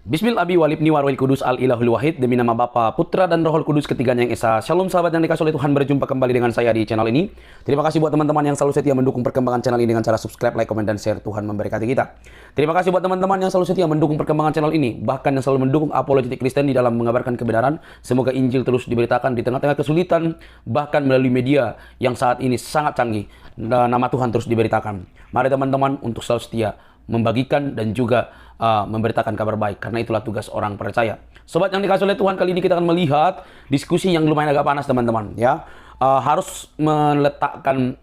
Bismillah abi walibni warwil kudus al ilahul wahid. Demi nama Bapa, Putra dan Rohul Kudus ketiganya yang esa. Shalom sahabat yang dikasih oleh Tuhan, berjumpa kembali dengan saya di channel ini. Terima kasih buat teman-teman yang selalu setia mendukung perkembangan channel ini dengan cara subscribe, like, komen, dan share. Tuhan memberkati kita. Terima kasih buat teman-teman yang selalu setia mendukung perkembangan channel ini, bahkan yang selalu mendukung apologetik Kristen di dalam mengabarkan kebenaran. Semoga Injil terus diberitakan di tengah-tengah kesulitan, bahkan melalui media yang saat ini sangat canggih. Nama Tuhan terus diberitakan. Mari teman-teman untuk selalu setia membagikan dan juga memberitakan kabar baik, karena itulah tugas orang percaya. Sobat yang dikasih oleh Tuhan, kali ini kita akan melihat diskusi yang lumayan agak panas teman-teman ya. Harus meletakkan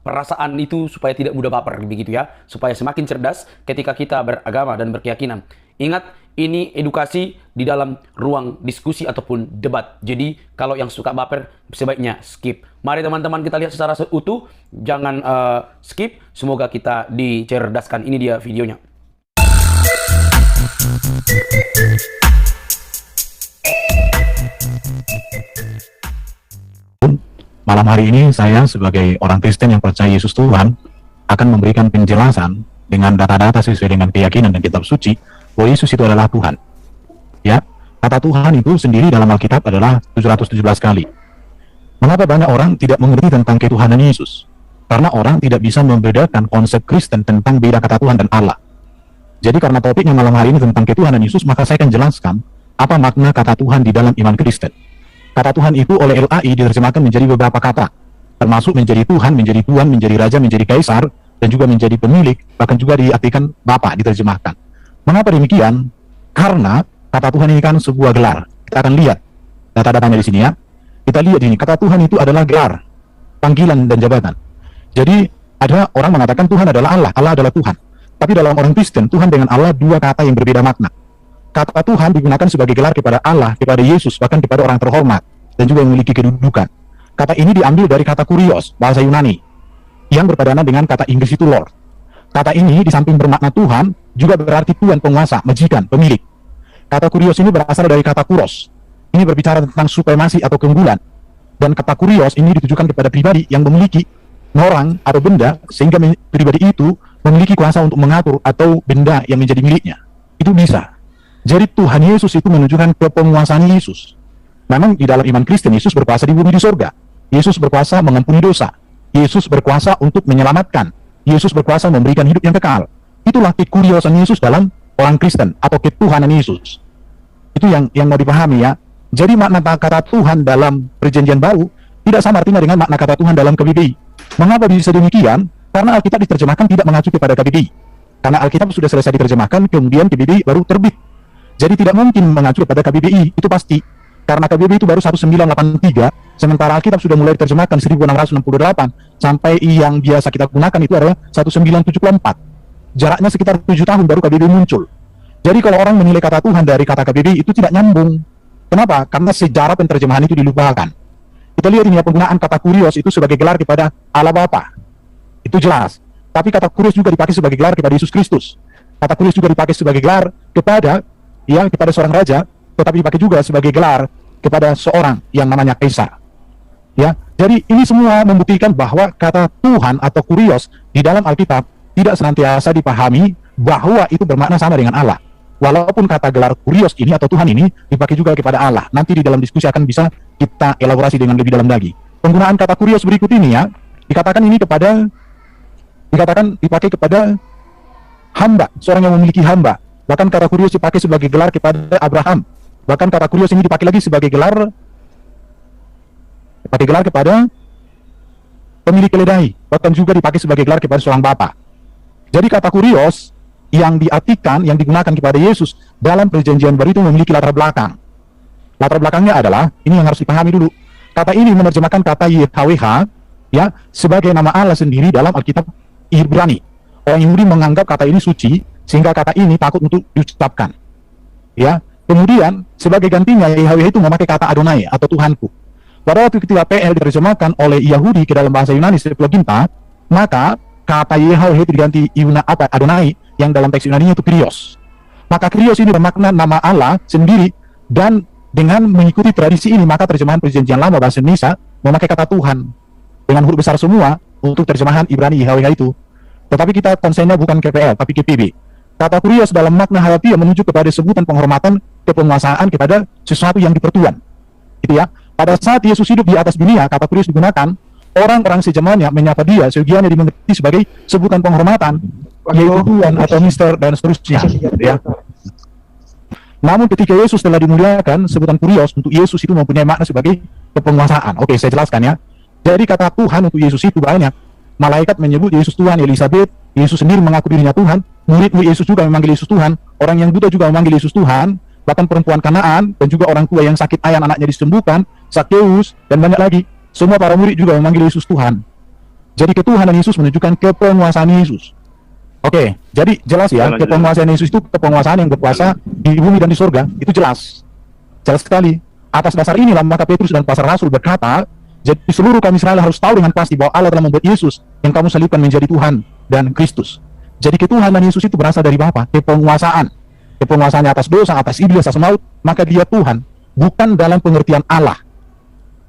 perasaan itu supaya tidak mudah baper begitu ya, supaya semakin cerdas ketika kita beragama dan berkeyakinan. Ingat, ini edukasi di dalam ruang diskusi ataupun debat. Jadi kalau yang suka baper sebaiknya skip. Mari teman-teman kita lihat secara seutuh, jangan skip. Semoga kita dicerdaskan. Ini dia videonya. Malam hari ini saya sebagai orang Kristen yang percaya Yesus Tuhan akan memberikan penjelasan dengan data-data sesuai dengan keyakinan dan kitab suci bahwa Yesus itu adalah Tuhan. Ya, kata Tuhan itu sendiri dalam Alkitab adalah 717 kali. Mengapa banyak orang tidak mengerti tentang ketuhanan Yesus? Karena orang tidak bisa membedakan konsep Kristen tentang beda kata Tuhan dan Allah. Jadi karena topiknya malam hari ini tentang ketuhanan Yesus, maka saya akan jelaskan apa makna kata Tuhan di dalam iman Kristen. Kata Tuhan itu oleh LAI diterjemahkan menjadi beberapa kata, termasuk menjadi Tuhan, menjadi Tuan, menjadi Raja, menjadi Kaisar, dan juga menjadi pemilik, bahkan juga diartikan Bapa diterjemahkan. Mengapa demikian? Karena kata Tuhan ini kan sebuah gelar. Kita akan lihat data-datanya di sini ya. Kita lihat ini, kata Tuhan itu adalah gelar, panggilan dan jabatan. Jadi ada orang mengatakan Tuhan adalah Allah, Allah adalah Tuhan. Tapi dalam orang Kristen, Tuhan dengan Allah dua kata yang berbeda makna. Kata Tuhan digunakan sebagai gelar kepada Allah, kepada Yesus, bahkan kepada orang terhormat, dan juga yang memiliki kedudukan. Kata ini diambil dari kata kurios, bahasa Yunani, yang berpadanan dengan kata Inggris itu Lord. Kata ini di samping bermakna Tuhan, juga berarti Tuan, penguasa, majikan, pemilik. Kata kurios ini berasal dari kata kuros. Ini berbicara tentang supremasi atau keunggulan. Dan kata kurios ini ditujukan kepada pribadi yang memiliki orang atau benda, sehingga pribadi itu memiliki kuasa untuk mengatur atau benda yang menjadi miliknya. Itu bisa. Jadi Tuhan Yesus itu menunjukkan kepenguasaan Yesus. Memang di dalam iman Kristen, Yesus berkuasa di bumi di surga. Yesus berkuasa mengampuni dosa. Yesus berkuasa untuk menyelamatkan. Yesus berkuasa memberikan hidup yang kekal. Itulah kekuriosan Yesus dalam orang Kristen atau ketuhanan Yesus. Itu yang mau dipahami ya. Jadi makna kata Tuhan dalam perjanjian baru tidak sama artinya dengan makna kata Tuhan dalam KBBI. Mengapa bisa demikian? Karena Alkitab diterjemahkan tidak mengacu kepada KBBI. Karena Alkitab sudah selesai diterjemahkan, kemudian KBBI baru terbit. Jadi tidak mungkin mengacu kepada KBBI, itu pasti. Karena KBBI itu baru 1983, sementara Alkitab sudah mulai diterjemahkan 1668, sampai yang biasa kita gunakan itu adalah 1974. Jaraknya sekitar 7 tahun baru KBBI muncul. Jadi kalau orang menilai kata Tuhan dari kata KBBI itu tidak nyambung. Kenapa? Karena sejarah penterjemahan itu dilupakan. Kita lihat ini ya, penggunaan kata kurios itu sebagai gelar kepada Allah Bapa. Itu jelas. Tapi kata kurios juga dipakai sebagai gelar kepada Yesus Kristus. Kata kurios juga dipakai sebagai gelar kepada seorang raja, tetapi dipakai juga sebagai gelar kepada seorang yang namanya Kaisar. Ya, jadi ini semua membuktikan bahwa kata Tuhan atau kurios di dalam Alkitab tidak senantiasa dipahami bahwa itu bermakna sama dengan Allah. Walaupun kata gelar kurios ini atau Tuhan ini dipakai juga kepada Allah. Nanti di dalam diskusi akan bisa kita elaborasi dengan lebih dalam lagi. Penggunaan kata kurios berikut ini ya, dikatakan dipakai kepada hamba, seorang yang memiliki hamba. Bahkan kata kurios dipakai sebagai gelar kepada Abraham. Bahkan kata kurios ini dipakai lagi sebagai gelar kepada pemilik keledai. Bahkan juga dipakai sebagai gelar kepada seorang bapa. Jadi kata kurios yang diartikan, yang digunakan kepada Yesus dalam perjanjian baru itu memiliki latar belakang. Latar belakangnya adalah, ini yang harus dipahami dulu. Kata ini menerjemahkan kata YHWH ya, sebagai nama Allah sendiri dalam Alkitab Ibrani. Orang Yahudi menganggap kata ini suci, sehingga kata ini takut untuk diucapkan. Ya, kemudian sebagai gantinya YHWH itu memakai kata Adonai atau Tuhanku. Pada waktu ketika PL diterjemahkan oleh Yahudi ke dalam bahasa Yunani Septuaginta, maka kata YHWH itu diganti Adonai yang dalam teks Yunani itu Kyrios. Maka Kyrios ini bermakna nama Allah sendiri, dan dengan mengikuti tradisi ini maka terjemahan perjanjian lama bahasa Indonesia memakai kata Tuhan dengan huruf besar semua untuk terjemahan Ibrani YHWH itu. Tetapi kita konsennya bukan KPL tapi KPB. Kata kurios dalam makna harfiah menunjuk kepada sebutan penghormatan kepenguasaan kepada sesuatu yang dipertuan. Itu ya. Pada saat Yesus hidup di atas dunia, kata kurios digunakan, orang-orang sejamannya menyapa dia, seyogianya dimengerti sebagai sebutan penghormatan, yaitu Tuhan atau Mister dan seterusnya. Ya. Namun ketika Yesus telah dimuliakan, sebutan kurios untuk Yesus itu mempunyai makna sebagai kepenguasaan. Oke, saya jelaskan ya. Jadi kata Tuhan untuk Yesus itu banyak. Malaikat menyebut Yesus Tuhan, Elizabeth, Yesus sendiri mengaku dirinya Tuhan, murid Yesus juga memanggil Yesus Tuhan, orang yang buta juga memanggil Yesus Tuhan, bahkan perempuan Kanaan dan juga orang tua yang sakit anaknya disembuhkan, Zakheus, dan banyak lagi. Semua para murid juga memanggil Yesus Tuhan. Jadi ketuhanan Yesus menunjukkan kepenguasaan Yesus. Oke, jadi jelas ya, kepenguasaan Yesus itu kepenguasaan yang berkuasa di bumi dan di surga, itu jelas. Jelas sekali. Atas dasar inilah maka Petrus dan para rasul berkata, jadi seluruh kaum Israel harus tahu dengan pasti bahwa Allah telah membuat Yesus yang kamu salibkan menjadi Tuhan dan Kristus. Jadi ketuhanan Yesus itu berasal dari Bapa, kepenguasaan. Kepenguasaannya atas dosa, atas iblis, atas maut, maka dia Tuhan, bukan dalam pengertian Allah.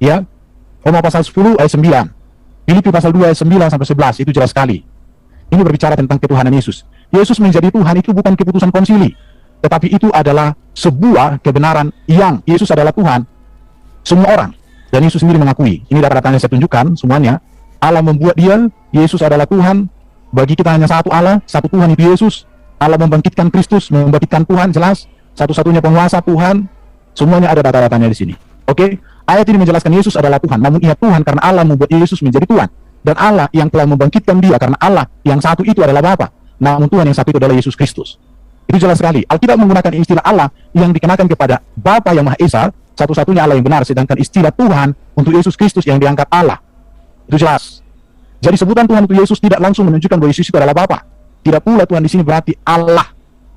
Ya, Roma pasal 10 ayat 9, Filipi pasal 2 ayat 9 sampai 11, itu jelas sekali. Ini berbicara tentang ketuhanan Yesus. Yesus menjadi Tuhan itu bukan keputusan konsili, tetapi itu adalah sebuah kebenaran yang Yesus adalah Tuhan. Semua orang, dan Yesus sendiri mengakui. Ini data-datanya saya tunjukkan semuanya. Allah membuat dia, Yesus adalah Tuhan. Bagi kita hanya satu Allah, satu Tuhan itu Yesus. Allah membangkitkan Kristus, membangkitkan Tuhan, jelas. Satu-satunya penguasa Tuhan. Semuanya ada data-datanya di sini. Oke? Ayat ini menjelaskan Yesus adalah Tuhan. Namun ia Tuhan karena Allah membuat Yesus menjadi Tuhan. Dan Allah yang telah membangkitkan dia karena Allah yang satu itu adalah Bapa. Namun Tuhan yang satu itu adalah Yesus Kristus. Itu jelas sekali. Alkitab menggunakan istilah Allah yang dikenakan kepada Bapa yang Maha Esa, satu-satunya Allah yang benar, sedangkan istilah Tuhan untuk Yesus Kristus yang diangkat Allah. Itu jelas. Jadi sebutan Tuhan untuk Yesus tidak langsung menunjukkan bahwa Yesus itu adalah Bapa. Tidak pula Tuhan di sini berarti Allah,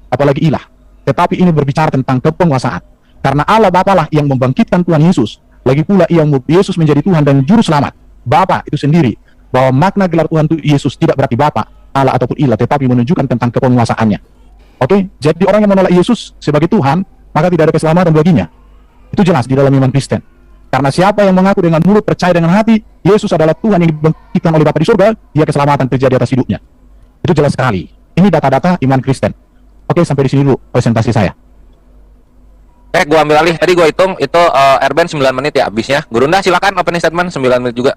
apalagi ilah. Tetapi ini berbicara tentang kepenguasaan. Karena Allah Bapa lah yang membangkitkan Tuhan Yesus. Lagi pula ia membuat Yesus menjadi Tuhan dan Juru Selamat. Bapa itu sendiri. Bahwa makna gelar Tuhan itu Yesus tidak berarti Bapa, Allah ataupun ilah, tetapi menunjukkan tentang kepenguasaannya. Oke, jadi orang yang menolak Yesus sebagai Tuhan, maka tidak ada keselamatan baginya. Itu jelas di dalam iman Kristen. Karena siapa yang mengaku dengan mulut, percaya dengan hati, Yesus adalah Tuhan yang dibangkitkan oleh Bapa di surga, dia keselamatan terjadi atas hidupnya. Itu jelas sekali. Ini data-data iman Kristen. Oke, sampai di sini dulu presentasi saya. Gua ambil alih. Tadi gua hitung itu Erben 9 menit ya habisnya. Gurunda silakan opening statement 9 menit juga.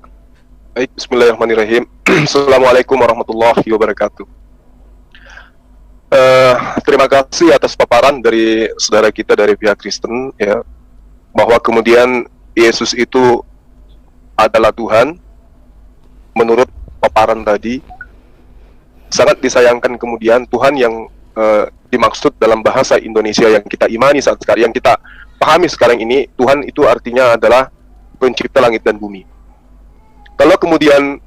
Baik, bismillahirrahmanirrahim. Assalamualaikum warahmatullahi wabarakatuh. Terima kasih atas paparan dari saudara kita dari pihak Kristen ya, bahwa kemudian Yesus itu adalah Tuhan menurut paparan tadi. Sangat disayangkan kemudian Tuhan yang dimaksud dalam bahasa Indonesia yang kita imani saat sekarang, yang kita pahami sekarang ini, Tuhan itu artinya adalah pencipta langit dan bumi. Kalau kemudian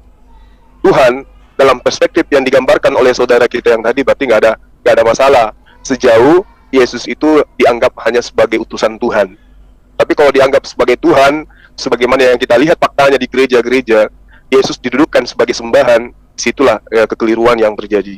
Tuhan dalam perspektif yang digambarkan oleh saudara kita yang tadi, berarti nggak ada masalah sejauh Yesus itu dianggap hanya sebagai utusan Tuhan. Tapi kalau dianggap sebagai Tuhan, sebagaimana yang kita lihat faktanya di gereja-gereja, Yesus didudukkan sebagai sembahan, situlah kekeliruan yang terjadi.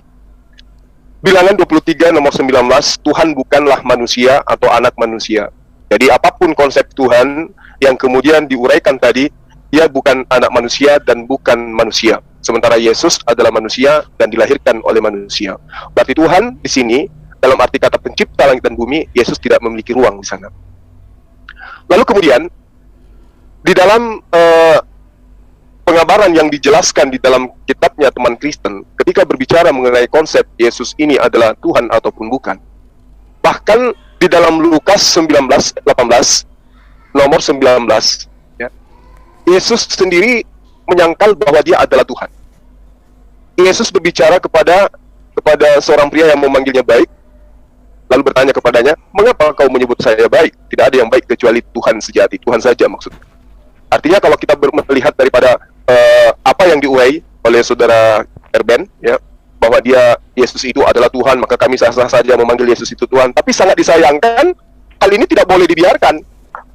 Bilangan 23 nomor 19, Tuhan bukanlah manusia atau anak manusia. Jadi apapun konsep Tuhan yang kemudian diuraikan tadi, dia bukan anak manusia dan bukan manusia. Sementara Yesus adalah manusia dan dilahirkan oleh manusia. Berarti Tuhan di sini, dalam arti kata pencipta langit dan bumi, Yesus tidak memiliki ruang di sana. Lalu kemudian, di dalam pengabaran yang dijelaskan di dalam kitabnya teman Kristen, ketika berbicara mengenai konsep Yesus ini adalah Tuhan ataupun bukan. Bahkan di dalam Lukas 19:18, nomor 19, ya, Yesus sendiri menyangkal bahwa dia adalah Tuhan. Yesus berbicara kepada seorang pria yang memanggilnya baik, lalu bertanya kepadanya, mengapa kau menyebut saya baik? Tidak ada yang baik kecuali Tuhan sejati, Tuhan saja maksudnya. Artinya kalau kita melihat daripada apa yang diurai oleh saudara Erben, ya, bahwa Yesus itu adalah Tuhan, maka kami sah-sah saja memanggil Yesus itu Tuhan. Tapi sangat disayangkan, hal ini tidak boleh dibiarkan.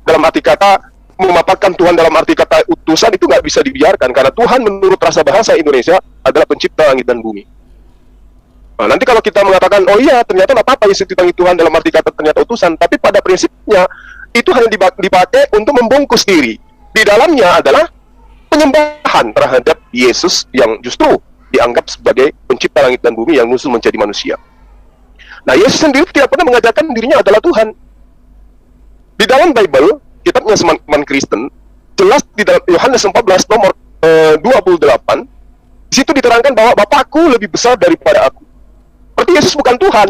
Dalam arti kata, memaparkan Tuhan dalam arti kata utusan itu nggak bisa dibiarkan, karena Tuhan menurut rasa bahasa Indonesia adalah pencipta langit dan bumi. Nah, nanti kalau kita mengatakan, oh iya, ternyata apa Yesus dipanggil Tuhan dalam arti kata ternyata utusan, tapi pada prinsipnya itu hanya dipakai untuk membungkus diri. Di dalamnya adalah penyembahan terhadap Yesus yang justru dianggap sebagai pencipta langit dan bumi yang nusul menjadi manusia. Nah, Yesus sendiri tidak pernah mengajarkan dirinya adalah Tuhan. Di dalam Bible, kitabnya teman Kristen, jelas di dalam Yohanes 14 nomor 28, di situ diterangkan bahwa Bapakku lebih besar daripada aku. Berarti Yesus bukan Tuhan.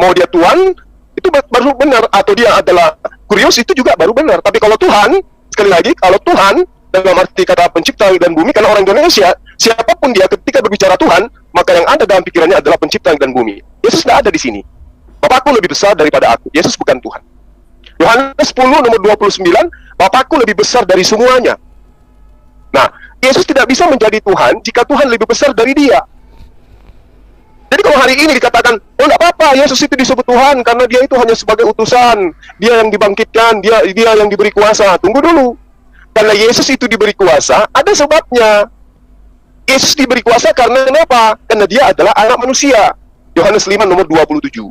Mau dia Tuhan, itu baru benar. Atau dia adalah kurios, itu juga baru benar. Tapi kalau Tuhan, sekali lagi, kalau Tuhan, dalam arti kata pencipta dan bumi, karena orang Indonesia, siapapun dia ketika berbicara Tuhan, maka yang ada dalam pikirannya adalah pencipta dan bumi. Yesus tidak ada di sini. Bapakku lebih besar daripada aku. Yesus bukan Tuhan. Yohanes 10 nomor 29, Bapakku lebih besar dari semuanya. Nah, Yesus tidak bisa menjadi Tuhan jika Tuhan lebih besar dari dia. Jadi kalau hari ini dikatakan, oh enggak apa-apa, Yesus itu disebut Tuhan karena dia itu hanya sebagai utusan, dia yang dibangkitkan, dia yang diberi kuasa. Tunggu dulu. Karena Yesus itu diberi kuasa, ada sebabnya. Yesus diberi kuasa karena kenapa? Karena dia adalah anak manusia. Yohanes 5 nomor 27.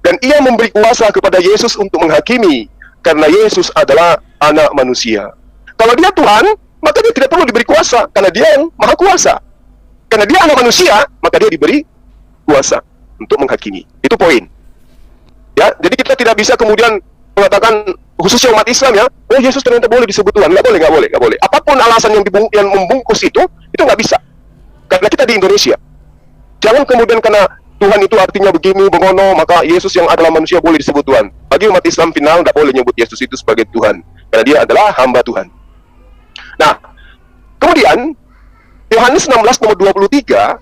Dan ia memberi kuasa kepada Yesus untuk menghakimi, karena Yesus adalah anak manusia. Kalau dia Tuhan, maka dia tidak perlu diberi kuasa, karena dia yang maha kuasa. Karena dia anak manusia, maka dia diberi kuasa untuk menghakimi. Itu poin. Ya, jadi kita tidak bisa kemudian mengatakan, khususnya umat Islam ya, oh Yesus ternyata boleh disebut Tuhan. Nggak boleh. Apapun alasan yang membungkus itu nggak bisa. Karena kita di Indonesia. Jangan kemudian karena Tuhan itu artinya begini, bengono, maka Yesus yang adalah manusia boleh disebut Tuhan. Bagi umat Islam final, nggak boleh nyebut Yesus itu sebagai Tuhan. Karena dia adalah hamba Tuhan. Nah, kemudian, Yohanes 16 nomor 23,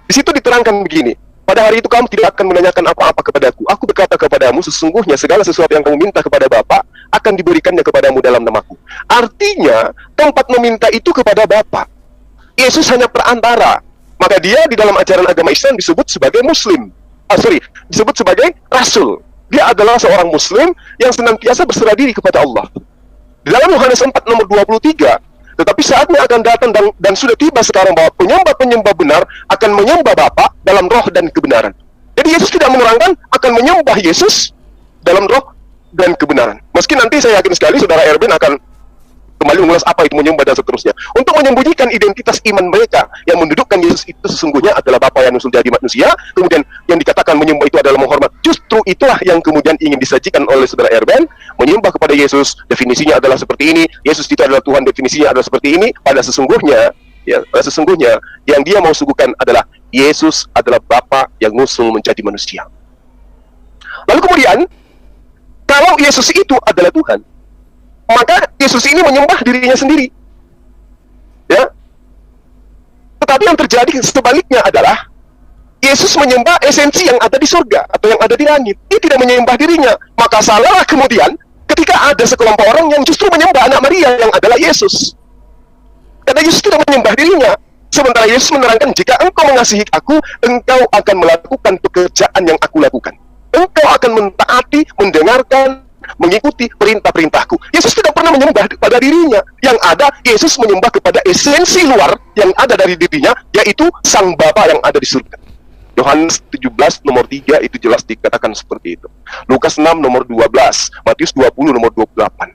di situ diterangkan begini, pada hari itu kamu tidak akan menanyakan apa-apa kepadaku. Aku berkata kepadamu, sesungguhnya segala sesuatu yang kamu minta kepada Bapa akan diberikannya kepadamu dalam namaku. Artinya, tempat meminta itu kepada Bapa. Yesus hanya perantara. Maka dia di dalam ajaran agama Islam disebut sebagai Muslim. Disebut sebagai Rasul. Dia adalah seorang Muslim yang senantiasa berserah diri kepada Allah. Di dalam Yohanes 4 nomor 23, tetapi saatnya akan datang dan sudah tiba sekarang bahwa penyembah-penyembah benar akan menyembah Bapa dalam roh dan kebenaran. Jadi Yesus tidak menerangkan akan menyembah Yesus dalam roh dan kebenaran. Meski nanti saya yakin sekali saudara Erben akan kembali mengulas apa itu menyembah dan seterusnya. Untuk menyembunyikan identitas iman mereka yang mendudukkan Yesus itu sesungguhnya adalah Bapa yang nusul jadi manusia, kemudian yang dikatakan menyembah itu adalah menghormat. Justru itulah yang kemudian ingin disajikan oleh saudara Erben. Menyembah kepada Yesus, definisinya adalah seperti ini. Yesus itu adalah Tuhan, definisinya adalah seperti ini. Pada sesungguhnya yang dia mau suguhkan adalah Yesus adalah Bapa yang nusul menjadi manusia. Lalu kemudian, kalau Yesus itu adalah Tuhan, maka Yesus ini menyembah dirinya sendiri. Ya. Tetapi yang terjadi sebaliknya adalah Yesus menyembah esensi yang ada di surga atau yang ada di langit. Dia tidak menyembah dirinya. Maka salahlah kemudian ketika ada sekelompok orang yang justru menyembah anak Maria yang adalah Yesus. Karena Yesus tidak menyembah dirinya. Sementara Yesus menerangkan, jika engkau mengasihi aku, engkau akan melakukan pekerjaan yang aku lakukan. Engkau akan mentaati, mendengarkan, mengikuti perintah-perintahku. Yesus tidak pernah menyembah kepada dirinya. Yang ada, Yesus menyembah kepada esensi luar yang ada dari dirinya, yaitu Sang Bapa yang ada di surga. Yohanes 17 nomor 3 itu jelas dikatakan seperti itu. Lukas 6 nomor 12, Matius 20 nomor 28.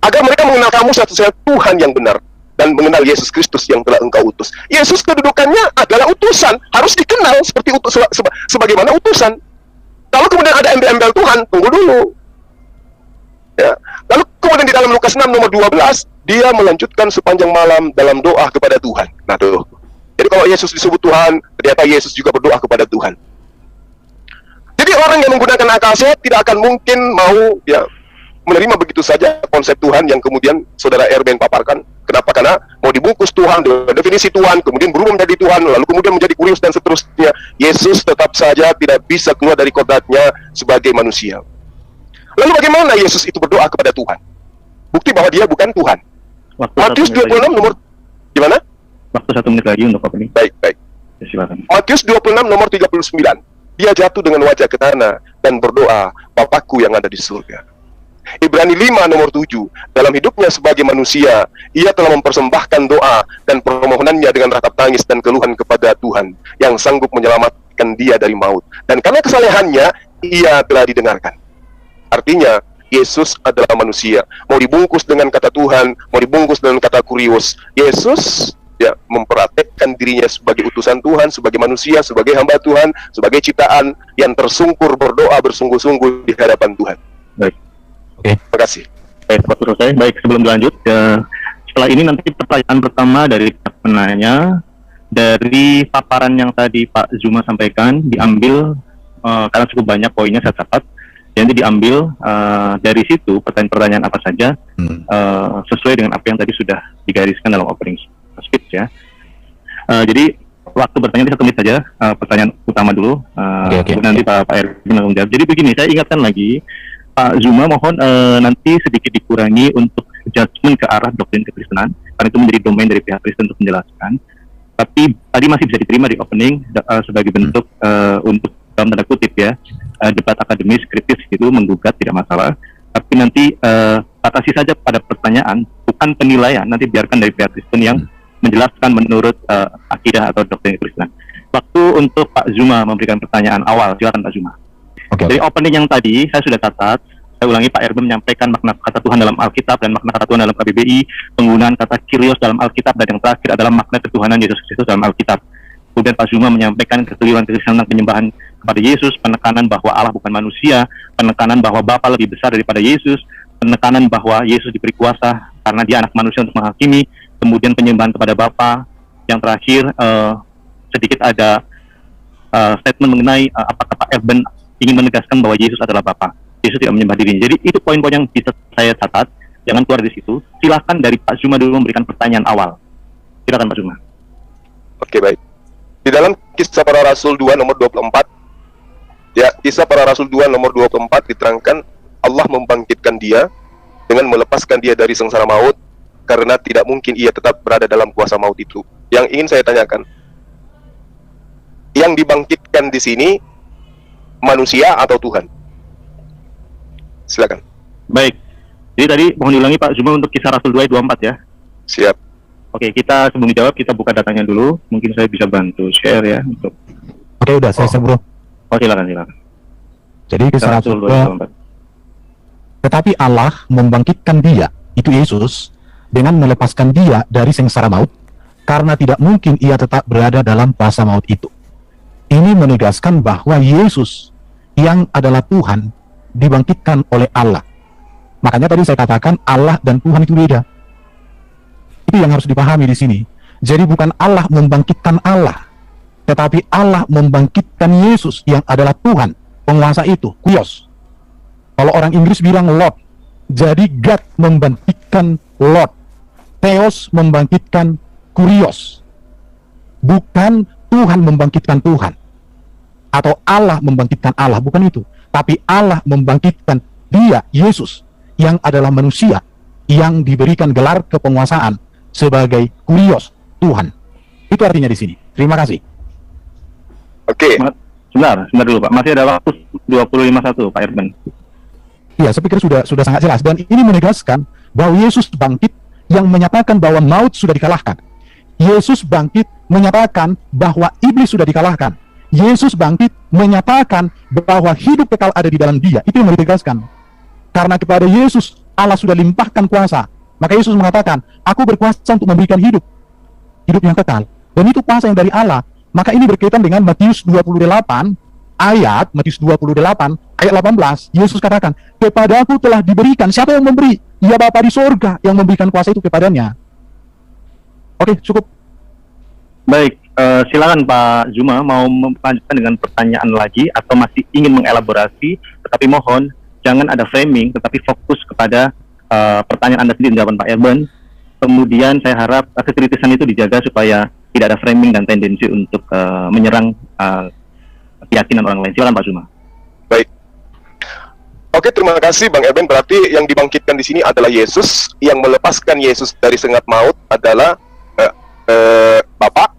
Agar mereka mengenal kamu satu-satunya Tuhan yang benar dan mengenal Yesus Kristus yang telah engkau utus. Yesus kedudukannya adalah utusan, harus dikenal seperti sebagaimana utusan. Kalau kemudian ada embel-embel Tuhan, tunggu dulu. Ya. Lalu kemudian di dalam Lukas 6 nomor 12, dia melanjutkan sepanjang malam dalam doa kepada Tuhan. Nah tuh. Jadi kalau Yesus disebut Tuhan, ternyata Yesus juga berdoa kepada Tuhan. Jadi orang yang menggunakan akal sehat tidak akan mungkin mau menerima begitu saja konsep Tuhan yang kemudian saudara Erben paparkan. Kenapa? Karena mau dibungkus Tuhan dengan definisi Tuhan, kemudian berubah menjadi Tuhan, lalu kemudian menjadi kurios dan seterusnya. Yesus tetap saja tidak bisa keluar dari kodratnya sebagai manusia. Lalu bagaimana Yesus itu berdoa kepada Tuhan? Bukti bahwa dia bukan Tuhan. Matius 26 nomor gimana? Waktu 1 menit lagi untuk opening. Baik. Ya, silakan. Matius 26 nomor 39. Dia jatuh dengan wajah ke tanah dan berdoa, Bapakku yang ada di surga. Ibrani 5 nomor 7, dalam hidupnya sebagai manusia, ia telah mempersembahkan doa dan permohonannya dengan ratap tangis dan keluhan kepada Tuhan yang sanggup menyelamatkan dia dari maut. Dan karena kesalehannya, ia telah didengarkan. Artinya, Yesus adalah manusia. Mau dibungkus dengan kata Tuhan, mau dibungkus dengan kata kurios, Yesus ya mempraktekkan dirinya sebagai utusan Tuhan, sebagai manusia, sebagai hamba Tuhan, sebagai ciptaan yang tersungkur berdoa bersungguh-sungguh di hadapan Tuhan. Baik. Oke. Terima kasih. Baik, Pak selesai. Baik, sebelum lanjut, setelah ini nanti pertanyaan pertama dari penanya, dari paparan yang tadi Pak Zuma sampaikan, diambil, karena cukup banyak poinnya saya catat, jadi diambil dari situ pertanyaan-pertanyaan apa saja, sesuai dengan apa yang tadi sudah digariskan dalam opening speech ya. Jadi waktu bertanya 1 menit saja, pertanyaan utama dulu, nanti Pak Erwin akan menjawab. Jadi begini, saya ingatkan lagi, Pak Zuma mohon nanti sedikit dikurangi untuk judgement ke arah doktrin kekristenan, karena itu menjadi domain dari pihak Kristen untuk menjelaskan. Tapi tadi masih bisa diterima di opening sebagai bentuk untuk dalam tanda kutip ya, debat akademis kritis gitu, menggugat tidak masalah. Tapi nanti batasi saja pada pertanyaan, bukan penilaian. Nanti biarkan dari pihak Kristen yang menjelaskan menurut akidah atau doktrin kekristenan. Waktu untuk Pak Zuma memberikan pertanyaan awal, silakan Pak Zuma. Dari opening yang tadi saya sudah catat, saya ulangi, Pak Erben menyampaikan makna kata Tuhan dalam Alkitab dan makna kata Tuhan dalam KBBI, penggunaan kata Kyrios dalam Alkitab, dan yang terakhir adalah makna ketuhanan Yesus Kristus dalam Alkitab. Kemudian Pak Zuma menyampaikan kekeliruan tentang penyembahan kepada Yesus, penekanan bahwa Allah bukan manusia, penekanan bahwa Bapa lebih besar daripada Yesus, penekanan bahwa Yesus diberi kuasa karena dia anak manusia untuk menghakimi, kemudian penyembahan kepada Bapa. Yang terakhir sedikit ada statement mengenai apakah Pak Erben ingin menegaskan bahwa Yesus adalah Bapa. Yesus tidak menyembah dirinya. Jadi itu poin-poin yang bisa saya catat. Jangan keluar dari situ. Silakan dari Pak Zuma dulu memberikan pertanyaan awal. Silakan Pak Zuma. Oke, baik. Di dalam Kisah Para Rasul 2 nomor 24, ya, Kisah Para Rasul 2 nomor 24 diterangkan Allah membangkitkan dia dengan melepaskan dia dari sengsara maut, karena tidak mungkin ia tetap berada dalam kuasa maut itu. Yang ingin saya tanyakan, yang dibangkitkan di sini manusia atau Tuhan? Silakan. Baik. Jadi tadi mohon diulangi Pak Zuma untuk Kisah Rasul 2 ayat 24 ya. Siap. Oke, kita sebelum dijawab kita buka datanya dulu. Mungkin saya bisa bantu share ya untuk. Oke, udah saya bro. Oh, silakan. Jadi Kisah Rasul 2, 24. tetapi Allah membangkitkan dia, itu Yesus, dengan melepaskan dia dari sengsara maut, karena tidak mungkin ia tetap berada dalam kuasa maut itu. Ini menegaskan bahwa Yesus yang adalah Tuhan dibangkitkan oleh Allah. Makanya tadi saya katakan Allah dan Tuhan itu beda. Itu yang harus dipahami di sini. Jadi bukan Allah membangkitkan Allah, tetapi Allah membangkitkan Yesus yang adalah Tuhan, penguasa itu, Kurios. Kalau orang Inggris bilang Lord. Jadi God membangkitkan Lord. Theos membangkitkan Kurios. Bukan Tuhan membangkitkan Tuhan. Atau Allah membangkitkan Allah, bukan itu. Tapi Allah membangkitkan dia, Yesus, yang adalah manusia, yang diberikan gelar kepenguasaan sebagai Kurios, Tuhan. Itu artinya di sini. Terima kasih. Oke. Sebentar dulu Pak. Masih ada waktu 20.51 Pak Erben. Ya, saya pikir sudah sangat jelas. Dan ini menegaskan bahwa Yesus bangkit yang menyatakan bahwa maut sudah dikalahkan. Yesus bangkit menyatakan bahwa iblis sudah dikalahkan. Yesus bangkit menyatakan bahwa hidup kekal ada di dalam dia. Itu yang ditegaskan. Karena kepada Yesus Allah sudah limpahkan kuasa. Maka Yesus mengatakan, aku berkuasa untuk memberikan hidup yang kekal. Dan itu kuasa yang dari Allah. Maka ini berkaitan dengan Matius 28 ayat 18. Yesus katakan, kepada aku telah diberikan. Siapa yang memberi? Ya Bapa di sorga yang memberikan kuasa itu kepadanya. Oke, cukup. Baik, silakan Pak Zuma mau melanjutkan dengan pertanyaan lagi atau masih ingin mengelaborasi, tetapi mohon jangan ada framing, tetapi fokus kepada pertanyaan Anda sendiri di jawaban Pak Erben. Kemudian saya harap kekritisan itu dijaga supaya tidak ada framing dan tendensi untuk menyerang keyakinan orang lain. Silakan Pak Zuma. Baik. Oke, terima kasih Bang Erben. Berarti yang dibangkitkan di sini adalah Yesus, yang melepaskan Yesus dari sengat maut adalah Bapa.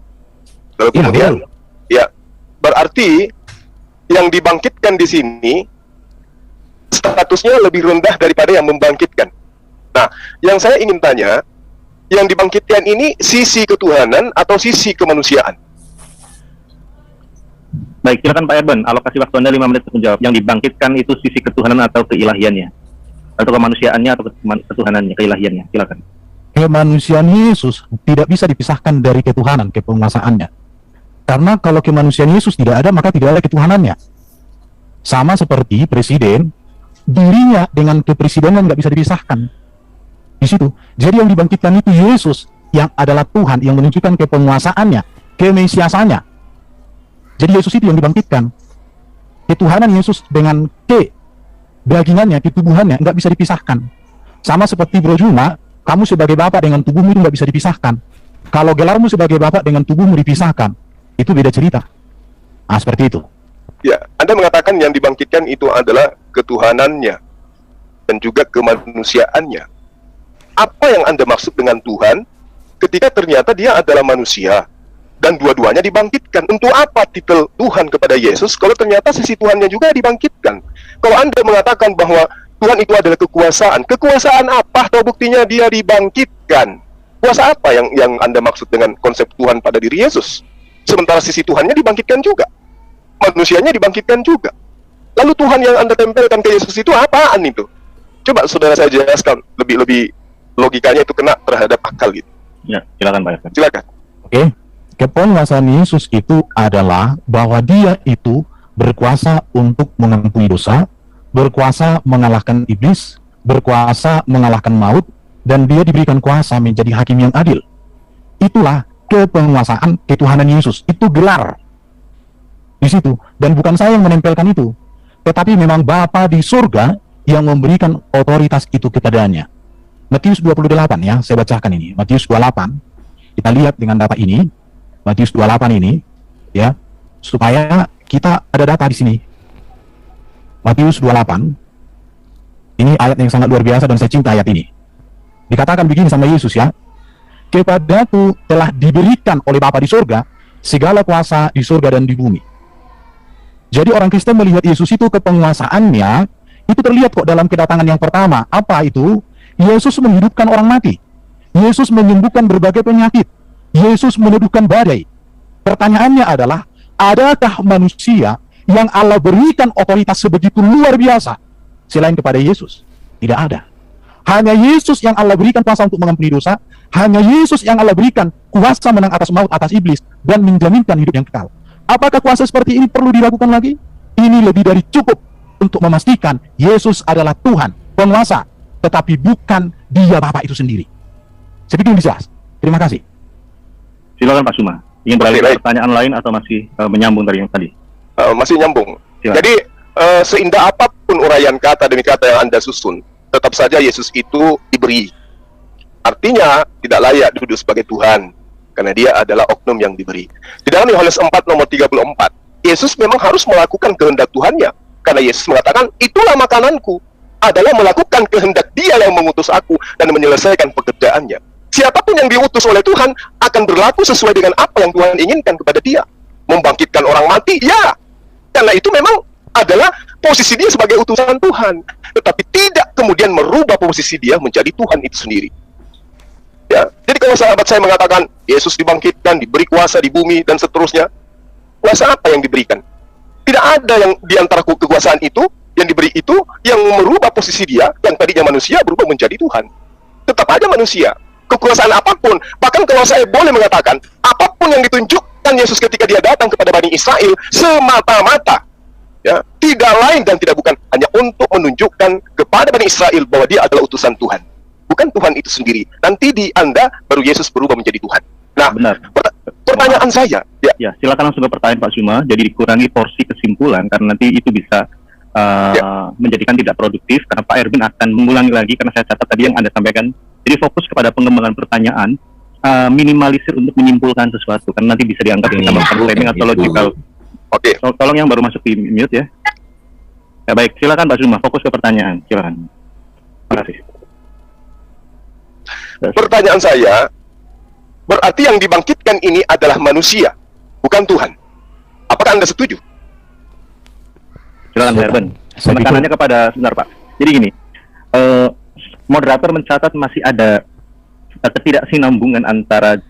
Lalu kemudian, ya, berarti yang dibangkitkan di sini statusnya lebih rendah daripada yang membangkitkan. Nah, yang saya ingin tanya, yang dibangkitkan ini sisi ketuhanan atau sisi kemanusiaan? Baik, silakan Pak Erben, alokasi waktu Anda 5 menit untuk menjawab. Yang dibangkitkan itu sisi ketuhanan atau keilahiannya? Atau kemanusiaannya atau ketuhanannya, keilahiannya? Silakan. kemanusiaan Yesus tidak bisa dipisahkan dari ketuhanan, kepenguasaannya. Karena kalau kemanusiaan Yesus tidak ada, maka tidak ada ketuhanannya. Sama seperti presiden, dirinya dengan kepresidenan nggak bisa dipisahkan. Di situ. Jadi yang dibangkitkan itu Yesus yang adalah Tuhan, yang menunjukkan kepenguasaannya, kemesiasannya. Jadi Yesus itu yang dibangkitkan. Ketuhanan Yesus dengan dagingannya, ketubuhannya nggak bisa dipisahkan. Sama seperti Bro Juma, kamu sebagai bapak dengan tubuhmu itu nggak bisa dipisahkan. Kalau gelarmu sebagai bapak dengan tubuhmu dipisahkan, itu beda cerita. Ah, seperti itu. Ya, Anda mengatakan yang dibangkitkan itu adalah ketuhanannya dan juga kemanusiaannya. Apa yang Anda maksud dengan Tuhan ketika ternyata dia adalah manusia dan dua-duanya dibangkitkan? Untuk apa titel Tuhan kepada Yesus kalau ternyata sisi Tuhannya juga dibangkitkan? Kalau Anda mengatakan bahwa Tuhan itu adalah kekuasaan, kekuasaan apa atau buktinya dia dibangkitkan? Kuasa apa yang Anda maksud dengan konsep Tuhan pada diri Yesus? Sementara sisi Tuhannya dibangkitkan juga, manusianya dibangkitkan juga. Lalu Tuhan yang Anda tempelkan ke Yesus itu apaan itu? Coba saudara saya jelaskan lebih logikanya itu kena terhadap akal gitu. Ya, silakan Pak Irfan. Silakan. Oke. Kepenguasaan Yesus itu adalah bahwa dia itu berkuasa untuk mengampuni dosa, berkuasa mengalahkan iblis, berkuasa mengalahkan maut, dan dia diberikan kuasa menjadi hakim yang adil. Itulah kepenguasaan ketuhanan Yesus. Itu gelar di situ. Dan bukan saya yang menempelkan itu, tetapi memang Bapa di surga yang memberikan otoritas itu kepadanya. Matius 28 ya, saya bacakan ini. Matius 28. Kita lihat dengan data ini. Matius 28 ini ya, supaya kita ada data di sini. Matius 28. Ini ayat yang sangat luar biasa dan saya cinta ayat ini. Dikatakan begini sama Yesus ya. Kepadaku telah diberikan oleh Bapa di surga segala kuasa di surga dan di bumi. Jadi orang Kristen melihat Yesus itu kepenguasaannya itu terlihat kok dalam kedatangan yang pertama. Apa itu? Yesus menghidupkan orang mati. Yesus menyembuhkan berbagai penyakit. Yesus meneduhkan badai. Pertanyaannya adalah, adakah manusia yang Allah berikan otoritas sebegitu luar biasa selain kepada Yesus? Tidak ada. Hanya Yesus yang Allah berikan kuasa untuk mengampuni dosa. Hanya Yesus yang Allah berikan kuasa menang atas maut, atas iblis, dan menjaminkan hidup yang kekal. Apakah kuasa seperti ini perlu dilakukan lagi? Ini lebih dari cukup untuk memastikan Yesus adalah Tuhan, penguasa, tetapi bukan dia Bapa itu sendiri. Saya pikir bisa. Terima kasih. Silakan Pak Suma. Ingin beralih ke pertanyaan lain atau masih menyambung dari yang tadi? Masih nyambung. Silakan. Jadi seindah apapun uraian kata demi kata yang Anda susun, tetap saja Yesus itu diberi. Artinya tidak layak duduk sebagai Tuhan karena dia adalah oknum yang diberi. Di dalam Yohanes 4 nomor 34, Yesus memang harus melakukan kehendak Tuhannya karena Yesus mengatakan, itulah makananku, adalah melakukan kehendak dia yang mengutus aku dan menyelesaikan pekerjaannya. Siapapun yang diutus oleh Tuhan akan berlaku sesuai dengan apa yang Tuhan inginkan kepada dia. Membangkitkan orang mati, ya. Karena itu memang adalah posisi dia sebagai utusan Tuhan. Tetapi tidak kemudian merubah posisi dia menjadi Tuhan itu sendiri. Ya. Jadi kalau sahabat saya mengatakan, Yesus dibangkitkan, diberi kuasa di bumi, dan seterusnya, kuasa apa yang diberikan? Tidak ada yang di antara kekuasaan itu yang diberi itu yang merubah posisi dia yang tadinya manusia berubah menjadi Tuhan. Tetap aja manusia. Kekuasaan apapun, bahkan kalau saya boleh mengatakan, apapun yang ditunjukkan Yesus ketika dia datang kepada Bani Israel semata-mata, ya, tidak lain dan tidak bukan hanya untuk menunjukkan kepada Bani Israel bahwa dia adalah utusan Tuhan, bukan Tuhan itu sendiri. Nanti di Anda baru Yesus berubah menjadi Tuhan. Nah, benar. Pertanyaan saya, ya silakan langsung ke pertanyaan Pak Suma. Jadi dikurangi porsi kesimpulan karena nanti itu bisa menjadikan tidak produktif karena Pak Erwin akan mengulangi lagi karena saya catat tadi yang Anda sampaikan. Jadi fokus kepada pengembangan pertanyaan, minimalisir untuk menyimpulkan sesuatu karena nanti bisa dianggap sama framing atau logical. Oke. Tolong yang baru masuk di mute ya. Ya baik, silakan Pak Suma, fokus ke pertanyaan. Silakan. Terima kasih. Pertanyaan saya, berarti yang dibangkitkan ini adalah manusia, bukan Tuhan. Apakah Anda setuju? Silakan Pak Erwin. Penekanannya kepada sebentar Pak. Jadi gini, moderator mencatat masih ada ketidaksinambungan antara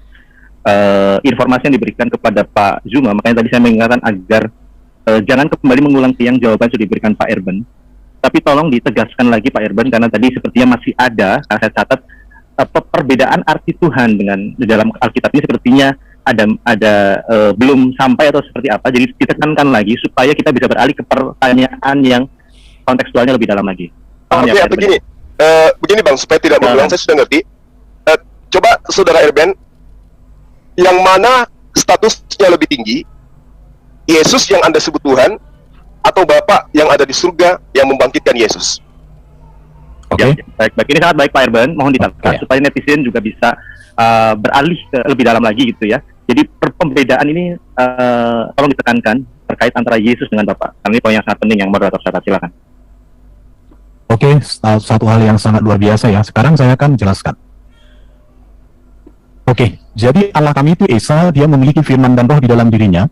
informasi yang diberikan kepada Pak Zuma. Makanya tadi saya mengingatkan agar jangan kembali mengulang tiang jawaban sudah diberikan Pak Erben. Tapi tolong ditegaskan lagi Pak Erben karena tadi sepertinya masih ada, saya catat perbedaan arti Tuhan dengan di dalam Alkitab ini sepertinya ada belum sampai atau seperti apa. Jadi ditekankan lagi supaya kita bisa beralih ke pertanyaan yang kontekstualnya lebih dalam lagi. Paham Oke, ya, begini Bang, supaya tidak mengulang, saya sudah ngerti. Coba Saudara Erben, yang mana statusnya lebih tinggi, Yesus yang Anda sebut Tuhan, atau Bapa yang ada di surga yang membangkitkan Yesus? Oke. Ya, baik. Ini sangat baik Pak Erben, mohon ditangkap supaya netizen juga bisa beralih ke lebih dalam lagi gitu ya. Jadi pembedaan ini tolong ditekankan terkait antara Yesus dengan Bapa. Karena ini poin yang sangat penting yang moderator catat, silakan. Oke, satu hal yang sangat luar biasa ya. Sekarang saya akan jelaskan. Oke, jadi Allah kami itu Esa, dia memiliki firman dan roh di dalam dirinya.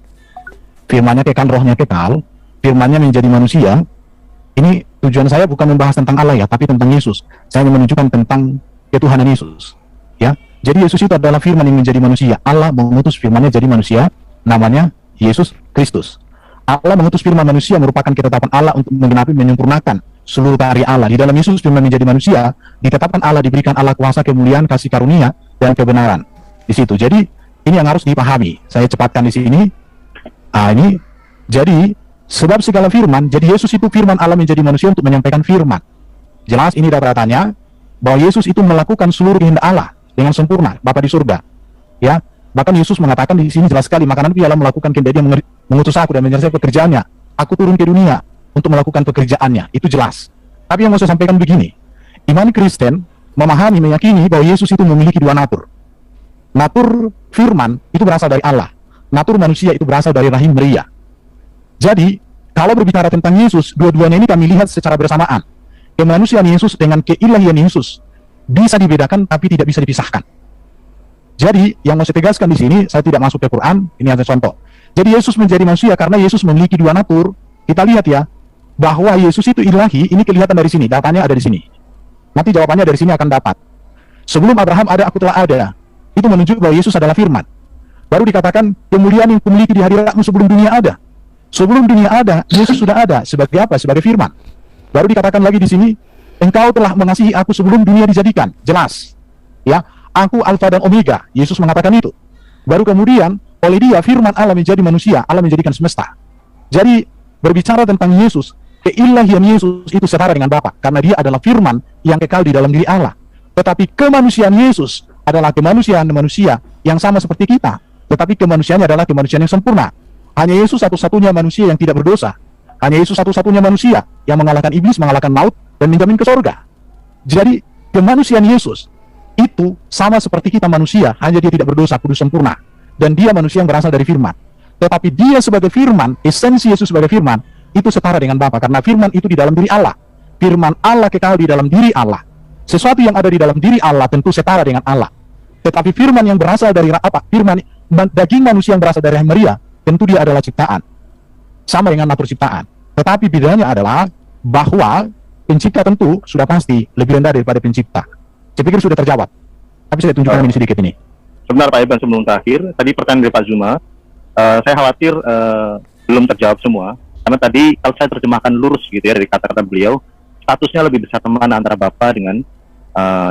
Firmannya kekal, rohnya kekal. Firmannya menjadi manusia. Ini tujuan saya bukan membahas tentang Allah ya, tapi tentang Yesus. Saya ingin menunjukkan tentang ketuhanan Yesus. Ya, jadi Yesus itu adalah firman yang menjadi manusia. Allah mengutus firmannya jadi manusia, namanya Yesus Kristus. Allah mengutus firman manusia merupakan ketetapan Allah untuk menggenapi, menyempurnakan seluruh karya Allah. Di dalam Yesus firman menjadi manusia, ditetapkan Allah, diberikan Allah kuasa, kemuliaan, kasih karunia, dan kebenaran. Di situ. Jadi ini yang harus dipahami. Saya cepatkan di sini. Ini jadi sebab segala firman, jadi Yesus itu firman Allah menjadi manusia untuk menyampaikan firman. Jelas ini data-datanya bahwa Yesus itu melakukan seluruh kehendak Allah dengan sempurna, Bapa di surga. Ya, bahkan Yesus mengatakan di sini jelas sekali, maka nanti Allah melakukan kehendak Dia, mengutus aku dan menyelesaikan pekerjaannya. Aku turun ke dunia untuk melakukan pekerjaannya. Itu jelas. Tapi yang mau saya sampaikan begini, iman Kristen memahami, meyakini bahwa Yesus itu memiliki dua natur. Natur firman itu berasal dari Allah. Natur manusia itu berasal dari rahim Maria. Jadi, kalau berbicara tentang Yesus, dua-duanya ini kami lihat secara bersamaan. Kemanusiaan Yesus dengan keilahian Yesus bisa dibedakan tapi tidak bisa dipisahkan. Jadi, yang mau saya tegaskan di sini, saya tidak masuk ke Quran, ini ada contoh. Jadi Yesus menjadi manusia karena Yesus memiliki dua natur. Kita lihat ya, bahwa Yesus itu ilahi, ini kelihatan dari sini, datanya ada di sini. Nanti jawabannya dari sini akan dapat. Sebelum Abraham ada, aku telah ada. Itu menunjukkan bahwa Yesus adalah firman. Baru dikatakan, kemuliaan yang kumiliki di hadiratmu sebelum dunia ada. Sebelum dunia ada, Yesus sudah ada. Sebagai apa? Sebagai firman. Baru dikatakan lagi di sini, engkau telah mengasihi aku sebelum dunia dijadikan. Jelas. Ya, aku Alfa dan Omega. Yesus mengatakan itu. Baru kemudian, oleh Dia firman Allah menjadi manusia, Allah menjadikan semesta. Jadi, berbicara tentang Yesus, keilahian Yesus itu setara dengan Bapa, karena Dia adalah firman yang kekal di dalam diri Allah. Tetapi kemanusiaan Yesus adalah kemanusiaan manusia yang sama seperti kita, tetapi kemanusiaannya adalah kemanusiaan yang sempurna. Hanya Yesus satu-satunya manusia yang tidak berdosa. Hanya Yesus satu-satunya manusia yang mengalahkan iblis, mengalahkan maut, dan menjamin ke sorga. Jadi, kemanusiaan Yesus itu sama seperti kita manusia, hanya Dia tidak berdosa, kudus, sempurna. Dan Dia manusia yang berasal dari firman. Tetapi Dia sebagai firman, esensi Yesus sebagai firman, itu setara dengan Bapa, karena firman itu di dalam diri Allah. Firman Allah kekal di dalam diri Allah. Sesuatu yang ada di dalam diri Allah tentu setara dengan Allah. Tetapi firman yang berasal dari apa? Firman daging manusia yang berasal dari Maria, tentu dia adalah ciptaan. Sama dengan natur ciptaan. Tetapi bedanya adalah bahwa pencipta tentu sudah pasti lebih rendah daripada pencipta. Saya pikir sudah terjawab. Tapi saya tunjukkan ini sedikit ini. Sebentar Pak Iban, sebelum terakhir, tadi pertanyaan dari Pak Zuma, saya khawatir belum terjawab semua. Karena tadi kalau saya terjemahkan lurus gitu ya dari kata-kata beliau, statusnya lebih besar mana antara Bapa dengan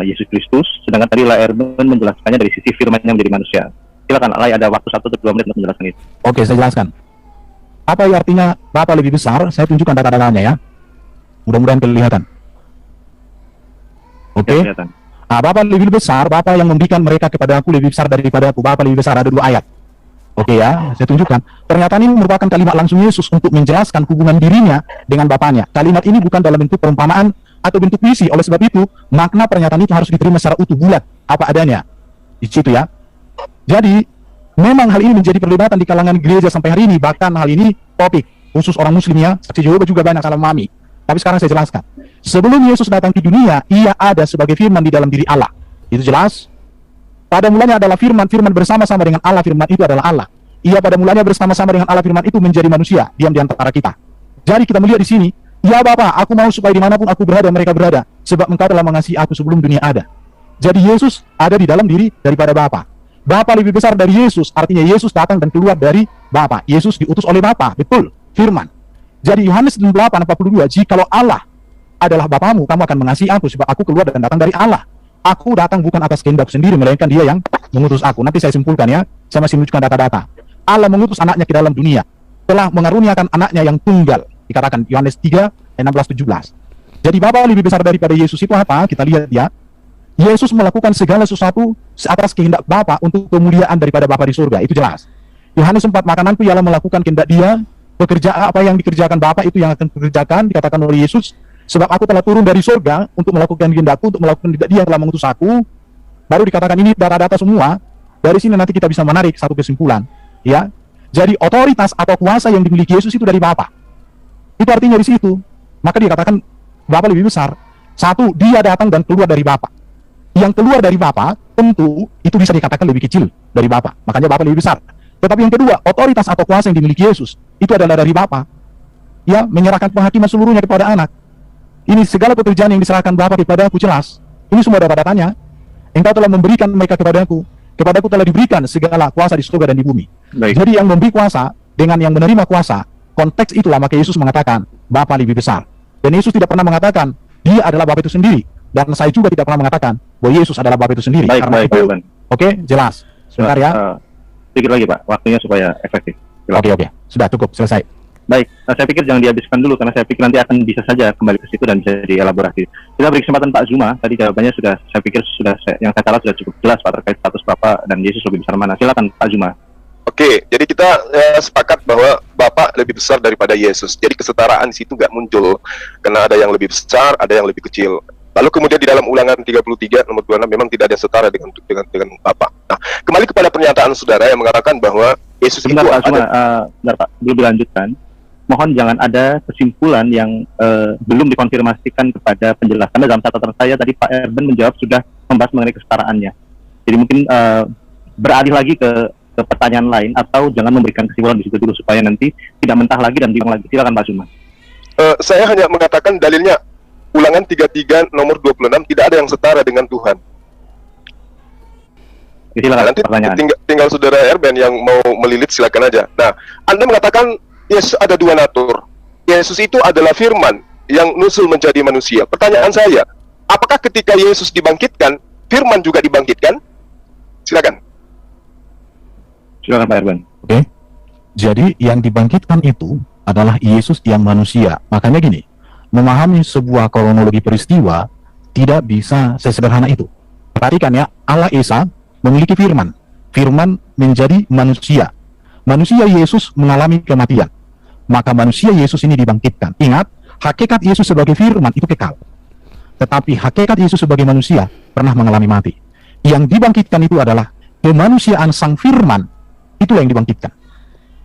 Yesus Kristus, sedangkan tadi Lai Erben menjelaskannya dari sisi firman yang menjadi manusia. Silakan, Lai, ada waktu 1-2 menit untuk menjelaskan itu. Oke, saya jelaskan. Apa artinya Bapa lebih besar? Saya tunjukkan data-datanya ya. Mudah-mudahan kelihatan. Oke. Kelihatan. Bapa lebih besar, Bapa yang memberikan mereka kepada aku lebih besar daripada aku. Bapa lebih besar, ada 2 ayat. Oke ya, saya tunjukkan. Pernyataan ini merupakan kalimat langsung Yesus untuk menjelaskan hubungan dirinya dengan Bapanya. Kalimat ini bukan dalam bentuk perumpamaan atau bentuk puisi. Oleh sebab itu, makna pernyataan itu harus diterima secara utuh, bulat, apa adanya. Di situ ya. Jadi, memang hal ini menjadi perdebatan di kalangan gereja sampai hari ini. Bahkan hal ini topik khusus orang muslim ya. Saksi Yehova juga banyak salah memahami. Tapi sekarang saya jelaskan. Sebelum Yesus datang ke dunia, Ia ada sebagai firman di dalam diri Allah. Itu jelas. Pada mulanya adalah firman, firman bersama-sama dengan Allah, firman itu adalah Allah. Ia pada mulanya bersama-sama dengan Allah, firman itu menjadi manusia, diam di antara kita. Jadi kita melihat di sini, ya Bapa, aku mau supaya dimanapun aku berada, mereka berada, sebab Engkau telah mengasihi aku sebelum dunia ada. Jadi Yesus ada di dalam diri daripada Bapa. Bapa lebih besar dari Yesus, artinya Yesus datang dan keluar dari Bapa. Yesus diutus oleh Bapa, betul, firman. Jadi Yohanes 8:42, jikalau Allah adalah Bapamu, kamu akan mengasihi aku, sebab aku keluar dan datang dari Allah. Aku datang bukan atas kehendak sendiri, melainkan dia yang mengutus aku. Nanti saya simpulkan ya, saya masih menunjukkan data-data. Allah mengutus anaknya ke dalam dunia, telah mengaruniakan anaknya yang tunggal. Dikatakan Yohanes 3, 16-17. Jadi Bapa lebih besar daripada Yesus itu apa? Kita lihat ya. Yesus melakukan segala sesuatu atas kehendak Bapa untuk kemuliaan daripada Bapa di surga. Itu jelas. Yohanes 4, makananku ialah melakukan kehendak dia, pekerjaan apa yang dikerjakan Bapa itu yang akan dikerjakan, dikatakan oleh Yesus. Sebab aku telah turun dari surga untuk melakukan kehendakku, untuk melakukan kehendak dia yang telah mengutus aku. Baru dikatakan ini data-data semua. Dari sini nanti kita bisa menarik satu kesimpulan. Ya, jadi otoritas atau kuasa yang dimiliki Yesus itu dari Bapa. Itu artinya di situ. Maka dikatakan Bapa lebih besar. Satu, dia datang dan keluar dari Bapa. Yang keluar dari Bapa tentu itu bisa dikatakan lebih kecil dari Bapa. Makanya Bapa lebih besar. Tetapi yang kedua, otoritas atau kuasa yang dimiliki Yesus itu adalah dari Bapa. Ya, menyerahkan penghakiman seluruhnya kepada anak. Ini segala pekerjaan yang diserahkan Bapa kepada aku jelas. Ini semua data-datanya. Engkau telah memberikan mereka kepadaku. Kepadaku telah diberikan segala kuasa di surga dan di bumi. Baik. Jadi yang memberi kuasa dengan yang menerima kuasa, konteks itulah maka Yesus mengatakan Bapa lebih besar. Dan Yesus tidak pernah mengatakan dia adalah Bapa itu sendiri. Dan saya juga tidak pernah mengatakan bahwa Yesus adalah Bapa itu sendiri. Baik, Karena baik, itu, Pak Irban. oke, jelas. Sebentar ya. Sedikit lagi Pak, waktunya supaya efektif. Oke. Sudah cukup, selesai. Baik, saya pikir jangan dihabiskan dulu karena saya pikir nanti akan bisa saja kembali ke situ dan bisa dielaborasi. Kita beri kesempatan Pak Zuma, tadi jawabannya sudah, saya pikir yang saya salah sudah cukup jelas Pak terkait status Bapak dan Yesus lebih besar mana. Silakan Pak Zuma. Oke, jadi kita sepakat bahwa Bapa lebih besar daripada Yesus. Jadi kesetaraan di situ nggak muncul karena ada yang lebih besar, ada yang lebih kecil. Lalu kemudian di dalam Ulangan 33 nomor 26 memang tidak ada yang setara dengan Bapa. Nah, kembali kepada pernyataan saudara yang mengatakan bahwa Yesus Sebentar itu Pak Zuma, ada. benar Pak, belum dilanjutkan. Mohon jangan ada kesimpulan yang belum dikonfirmasikan kepada penjelasan. Karena dalam catatan saya tadi Pak Erben menjawab sudah membahas mengenai kesetaraannya. Jadi mungkin beralih lagi ke pertanyaan lain atau jangan memberikan kesimpulan di situ dulu supaya nanti tidak mentah lagi dan bingung lagi. Silakan Pak Zuma. Saya hanya mengatakan dalilnya Ulangan 33 nomor 26 tidak ada yang setara dengan Tuhan. Ya, silakan Nanti pertanyaan. tinggal saudara Erben yang mau melilit silakan aja. Nah, Anda mengatakan Yesus ada dua natur. Yesus itu adalah firman yang nusul menjadi manusia. Pertanyaan saya, apakah ketika Yesus dibangkitkan, firman juga dibangkitkan? Silakan. Silakan Pak Erben. Oke. Jadi yang dibangkitkan itu adalah Yesus yang manusia. Makanya gini, memahami sebuah kronologi peristiwa tidak bisa sesederhana itu. Perhatikan ya, Allah Esa memiliki firman. Firman menjadi manusia. Manusia Yesus mengalami kematian. Maka manusia Yesus ini dibangkitkan. Ingat, hakikat Yesus sebagai firman itu kekal. Tetapi hakikat Yesus sebagai manusia pernah mengalami mati. Yang dibangkitkan itu adalah kemanusiaan sang firman. Itulah yang dibangkitkan.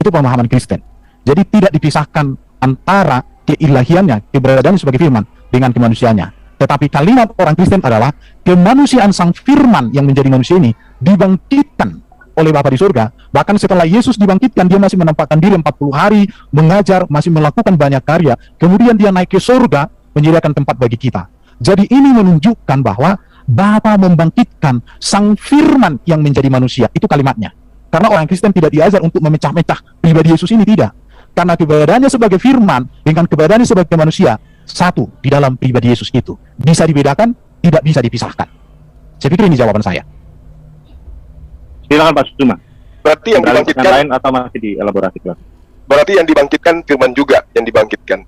Itu pemahaman Kristen. Jadi tidak dipisahkan antara keilahiannya, keberadaannya sebagai firman dengan kemanusiaannya. Tetapi kalimat orang Kristen adalah kemanusiaan sang firman yang menjadi manusia ini dibangkitkan oleh Bapa di surga. Bahkan setelah Yesus dibangkitkan, dia masih menampakkan diri 40 hari, mengajar, masih melakukan banyak karya. Kemudian dia naik ke surga, menyediakan tempat bagi kita. Jadi ini menunjukkan bahwa Bapa membangkitkan sang firman yang menjadi manusia. Itu kalimatnya. Karena orang Kristen tidak diajar untuk memecah-mecah pribadi Yesus ini, tidak. Karena keberadaannya sebagai firman dengan keberadaannya sebagai manusia satu di dalam pribadi Yesus itu. Bisa dibedakan, tidak bisa dipisahkan. Saya pikir ini jawaban saya. Silakan Pak Zuma. Berarti yang Pertanyaan dibangkitkan, lain atau masih dielaborasi? berarti yang dibangkitkan firman juga yang dibangkitkan.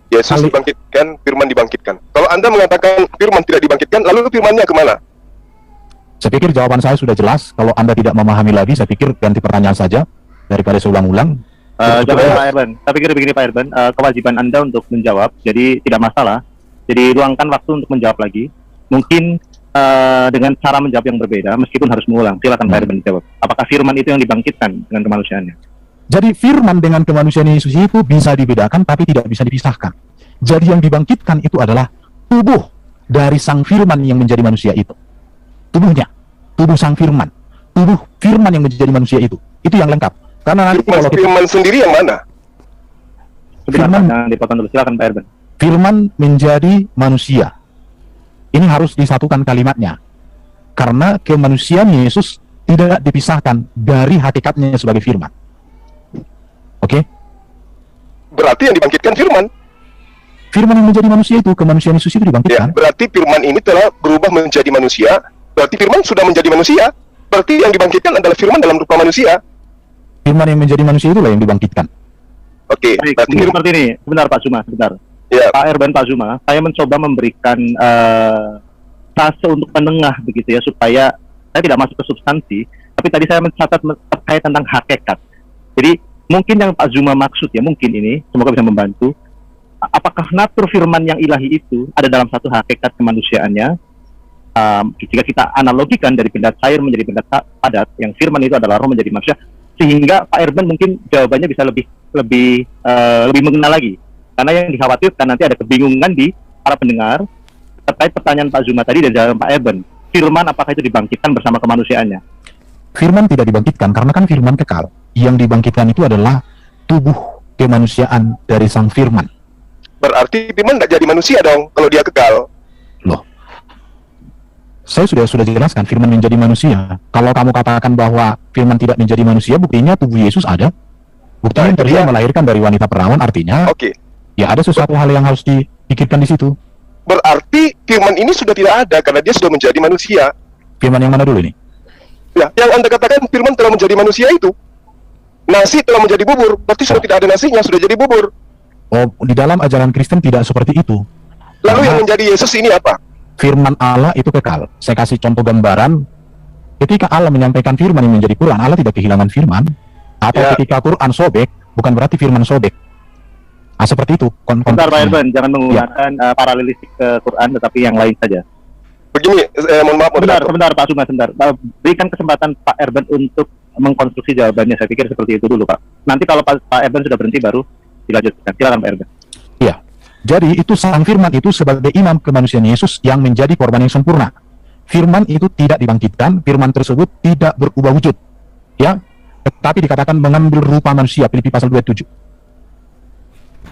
Yesus dibangkitkan, firman dibangkitkan. Kalau Anda mengatakan firman tidak dibangkitkan, lalu firmannya kemana? Saya pikir jawaban saya sudah jelas. Kalau Anda tidak memahami lagi, saya pikir ganti pertanyaan saja daripada saya ulang-ulang. Coba Pak Erben, saya pikir begini Pak Erben, kewajiban Anda untuk menjawab, jadi tidak masalah. Jadi luangkan waktu untuk menjawab lagi. Mungkin dengan cara menjawab yang berbeda, meskipun harus mengulang. Silakan Pak Erben dijawab. Apakah firman itu yang dibangkitkan dengan kemanusiaannya? Jadi firman dengan kemanusiaan Yesus itu bisa dibedakan, tapi tidak bisa dipisahkan. Jadi yang dibangkitkan itu adalah tubuh dari sang firman yang menjadi manusia itu. Tubuhnya, tubuh sang firman, tubuh firman yang menjadi manusia itu yang lengkap. Karena nanti kalau kita, Firman sendiri yang mana? Firman, jangan dipotong dulu. Silakan Pak Erben. firman menjadi manusia. Ini harus disatukan kalimatnya. Karena kemanusiaan Yesus tidak dipisahkan dari hakikatnya sebagai firman. Oke? Berarti yang dibangkitkan firman. Firman yang menjadi manusia itu, kemanusiaan Yesus itu Ya, dibangkitkan. berarti firman ini telah berubah menjadi manusia. Berarti firman sudah menjadi manusia. Berarti yang dibangkitkan adalah firman dalam rupa manusia. Firman yang menjadi manusia itulah yang dibangkitkan. Oke, Baik, berarti mungkin seperti ini. Sebentar Pak Zuma, sebentar. ya, Pak Erben, Pak Zuma, saya mencoba memberikan fase untuk penengah begitu ya, supaya saya tidak masuk ke substansi, tapi tadi saya mencatat terkait tentang hakikat. Jadi mungkin yang Pak Zuma maksud ya, mungkin ini semoga bisa membantu. Apakah natur firman yang ilahi itu ada dalam satu hakikat kemanusiaannya? Jika kita analogikan dari benda cair menjadi benda padat, yang firman itu adalah roh menjadi manusia, sehingga Pak Erben mungkin jawabannya bisa lebih mengenal lagi. Karena yang dikhawatirkan nanti ada kebingungan di para pendengar terkait pertanyaan Pak Zuma tadi dan jawaban Pak Erben. Firman apakah itu dibangkitkan bersama kemanusiaannya? Firman tidak dibangkitkan karena kan firman kekal. Yang dibangkitkan itu adalah tubuh kemanusiaan dari sang firman. berarti firman tidak jadi manusia dong kalau dia kekal. Loh, saya sudah jelaskan firman menjadi manusia. Kalau kamu katakan bahwa firman tidak menjadi manusia, buktinya tubuh Yesus ada. Buktinya Nah, itu dia dia. melahirkan dari wanita perawan, artinya Oke, ya ada sesuatu hal yang harus dipikirkan di situ. berarti firman ini sudah tidak ada karena dia sudah menjadi manusia. Firman yang mana dulu ini? Ya, yang Anda katakan firman telah menjadi manusia itu. Nasi telah menjadi bubur, berarti sudah tidak ada nasinya, sudah jadi bubur. Oh, di dalam ajaran Kristen tidak seperti itu. Lalu yang Karena menjadi Yesus ini apa? firman Allah itu kekal. Saya kasih contoh gambaran. Ketika Allah menyampaikan firman yang menjadi Quran, Allah tidak kehilangan firman. Atau Ya. ketika Quran sobek, bukan berarti firman sobek. Seperti itu. Sebentar Pak konteksnya. Erben, jangan menggunakan paralelistik ke Quran, tetapi yang lain saja. Begini, mohon maaf moderator. Sebentar Pak Zuma, sebentar. Berikan kesempatan Pak Erben untuk mengkonstruksi jawabannya. Saya pikir seperti itu dulu Pak. Nanti kalau Pak Erben sudah berhenti baru dilanjutkan. Silakan Pak Erben. Iya. Jadi itu sang firman itu sebagai imam kemanusiaan Yesus yang menjadi korban yang sempurna. Firman itu tidak dibangkitkan, firman tersebut tidak berubah wujud. Ya, tetapi dikatakan mengambil rupa manusia, Filipi pasal 27.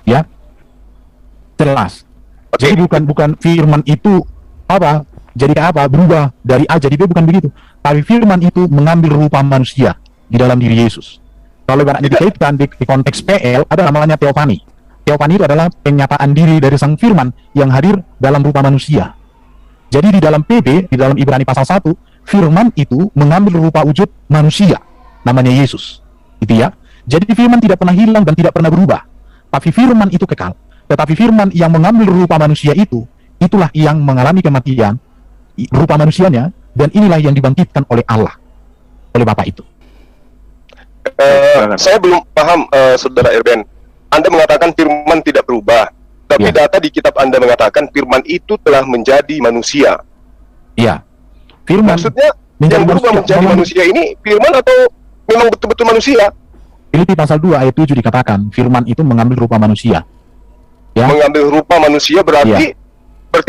Ya. Jelas. Oke. Jadi bukan firman itu apa? Jadi kayak apa? Berubah dari A jadi B, bukan begitu. Tapi firman itu mengambil rupa manusia di dalam diri Yesus. Kalau ibaratnya dikaitkan di konteks PL, ada namanya teofani. Teofani itu adalah penyataan diri dari sang firman yang hadir dalam rupa manusia. Jadi di dalam PB, di dalam Ibrani pasal 1, firman itu mengambil rupa wujud manusia, namanya Yesus. Gitu ya. Jadi firman tidak pernah hilang dan tidak pernah berubah. Tapi firman itu kekal. Tetapi firman yang mengambil rupa manusia itu, itulah yang mengalami kematian, rupa manusianya, dan inilah yang dibangkitkan oleh Allah, oleh Bapa itu. Saya belum paham, Saudara Erben. Anda mengatakan firman tidak berubah, tapi Ya. data di kitab Anda mengatakan firman itu telah menjadi manusia. Iya. Firman Maksudnya menjadi yang berubah manusia, menjadi memang- manusia ini firman atau memang betul-betul manusia? Filipi pasal 2 ayat 7 dikatakan firman itu mengambil rupa manusia. Ya. Mengambil rupa manusia berarti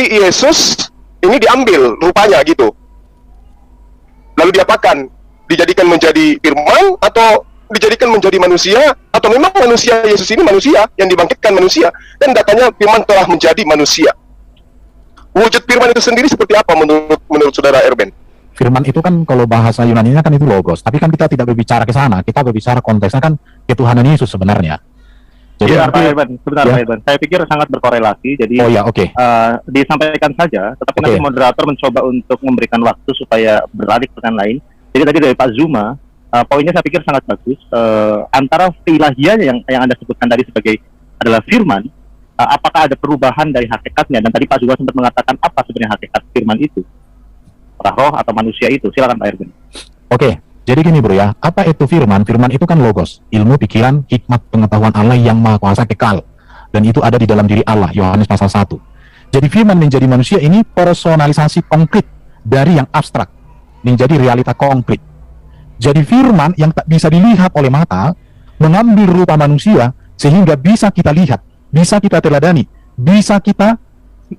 Yesus ini diambil rupanya gitu. Lalu diapakan? Dijadikan menjadi firman atau dijadikan menjadi manusia, atau memang manusia Yesus ini manusia yang dibangkitkan manusia, dan datanya firman telah menjadi manusia. Wujud firman itu sendiri seperti apa menurut Saudara Erben? Firman itu kan kalau bahasa Yunaninya kan itu logos, tapi kan kita tidak berbicara ke sana, kita berbicara konteksnya kan ketuhanan Yesus sebenarnya. Jadi Sebentar Pak Erben, sebentar Ya. Pak Erben. Saya pikir sangat berkorelasi. Jadi oh ya, oke. disampaikan saja, tetapi Oke. nanti moderator mencoba untuk memberikan waktu supaya beralih ke pertanyaan lain. Jadi tadi dari Pak Zuma, poinnya saya pikir sangat bagus. Antara keilahian yang Anda sebutkan tadi sebagai adalah firman, apakah ada perubahan dari hakikatnya? Dan tadi Pak Zuma sempat mengatakan apa sebenarnya hakikat firman itu? Roh atau manusia itu? Silakan Pak Erben. Oke, jadi gini bro ya, apa itu firman? Firman itu kan logos, ilmu, pikiran, hikmat, pengetahuan Allah yang maha kuasa kekal. Dan itu ada di dalam diri Allah, Yohanes pasal 1. Jadi firman menjadi manusia ini personalisasi konkret dari yang abstrak, menjadi realita konkret. Jadi firman yang tak bisa dilihat oleh mata, mengambil rupa manusia, sehingga bisa kita lihat, bisa kita teladani, bisa kita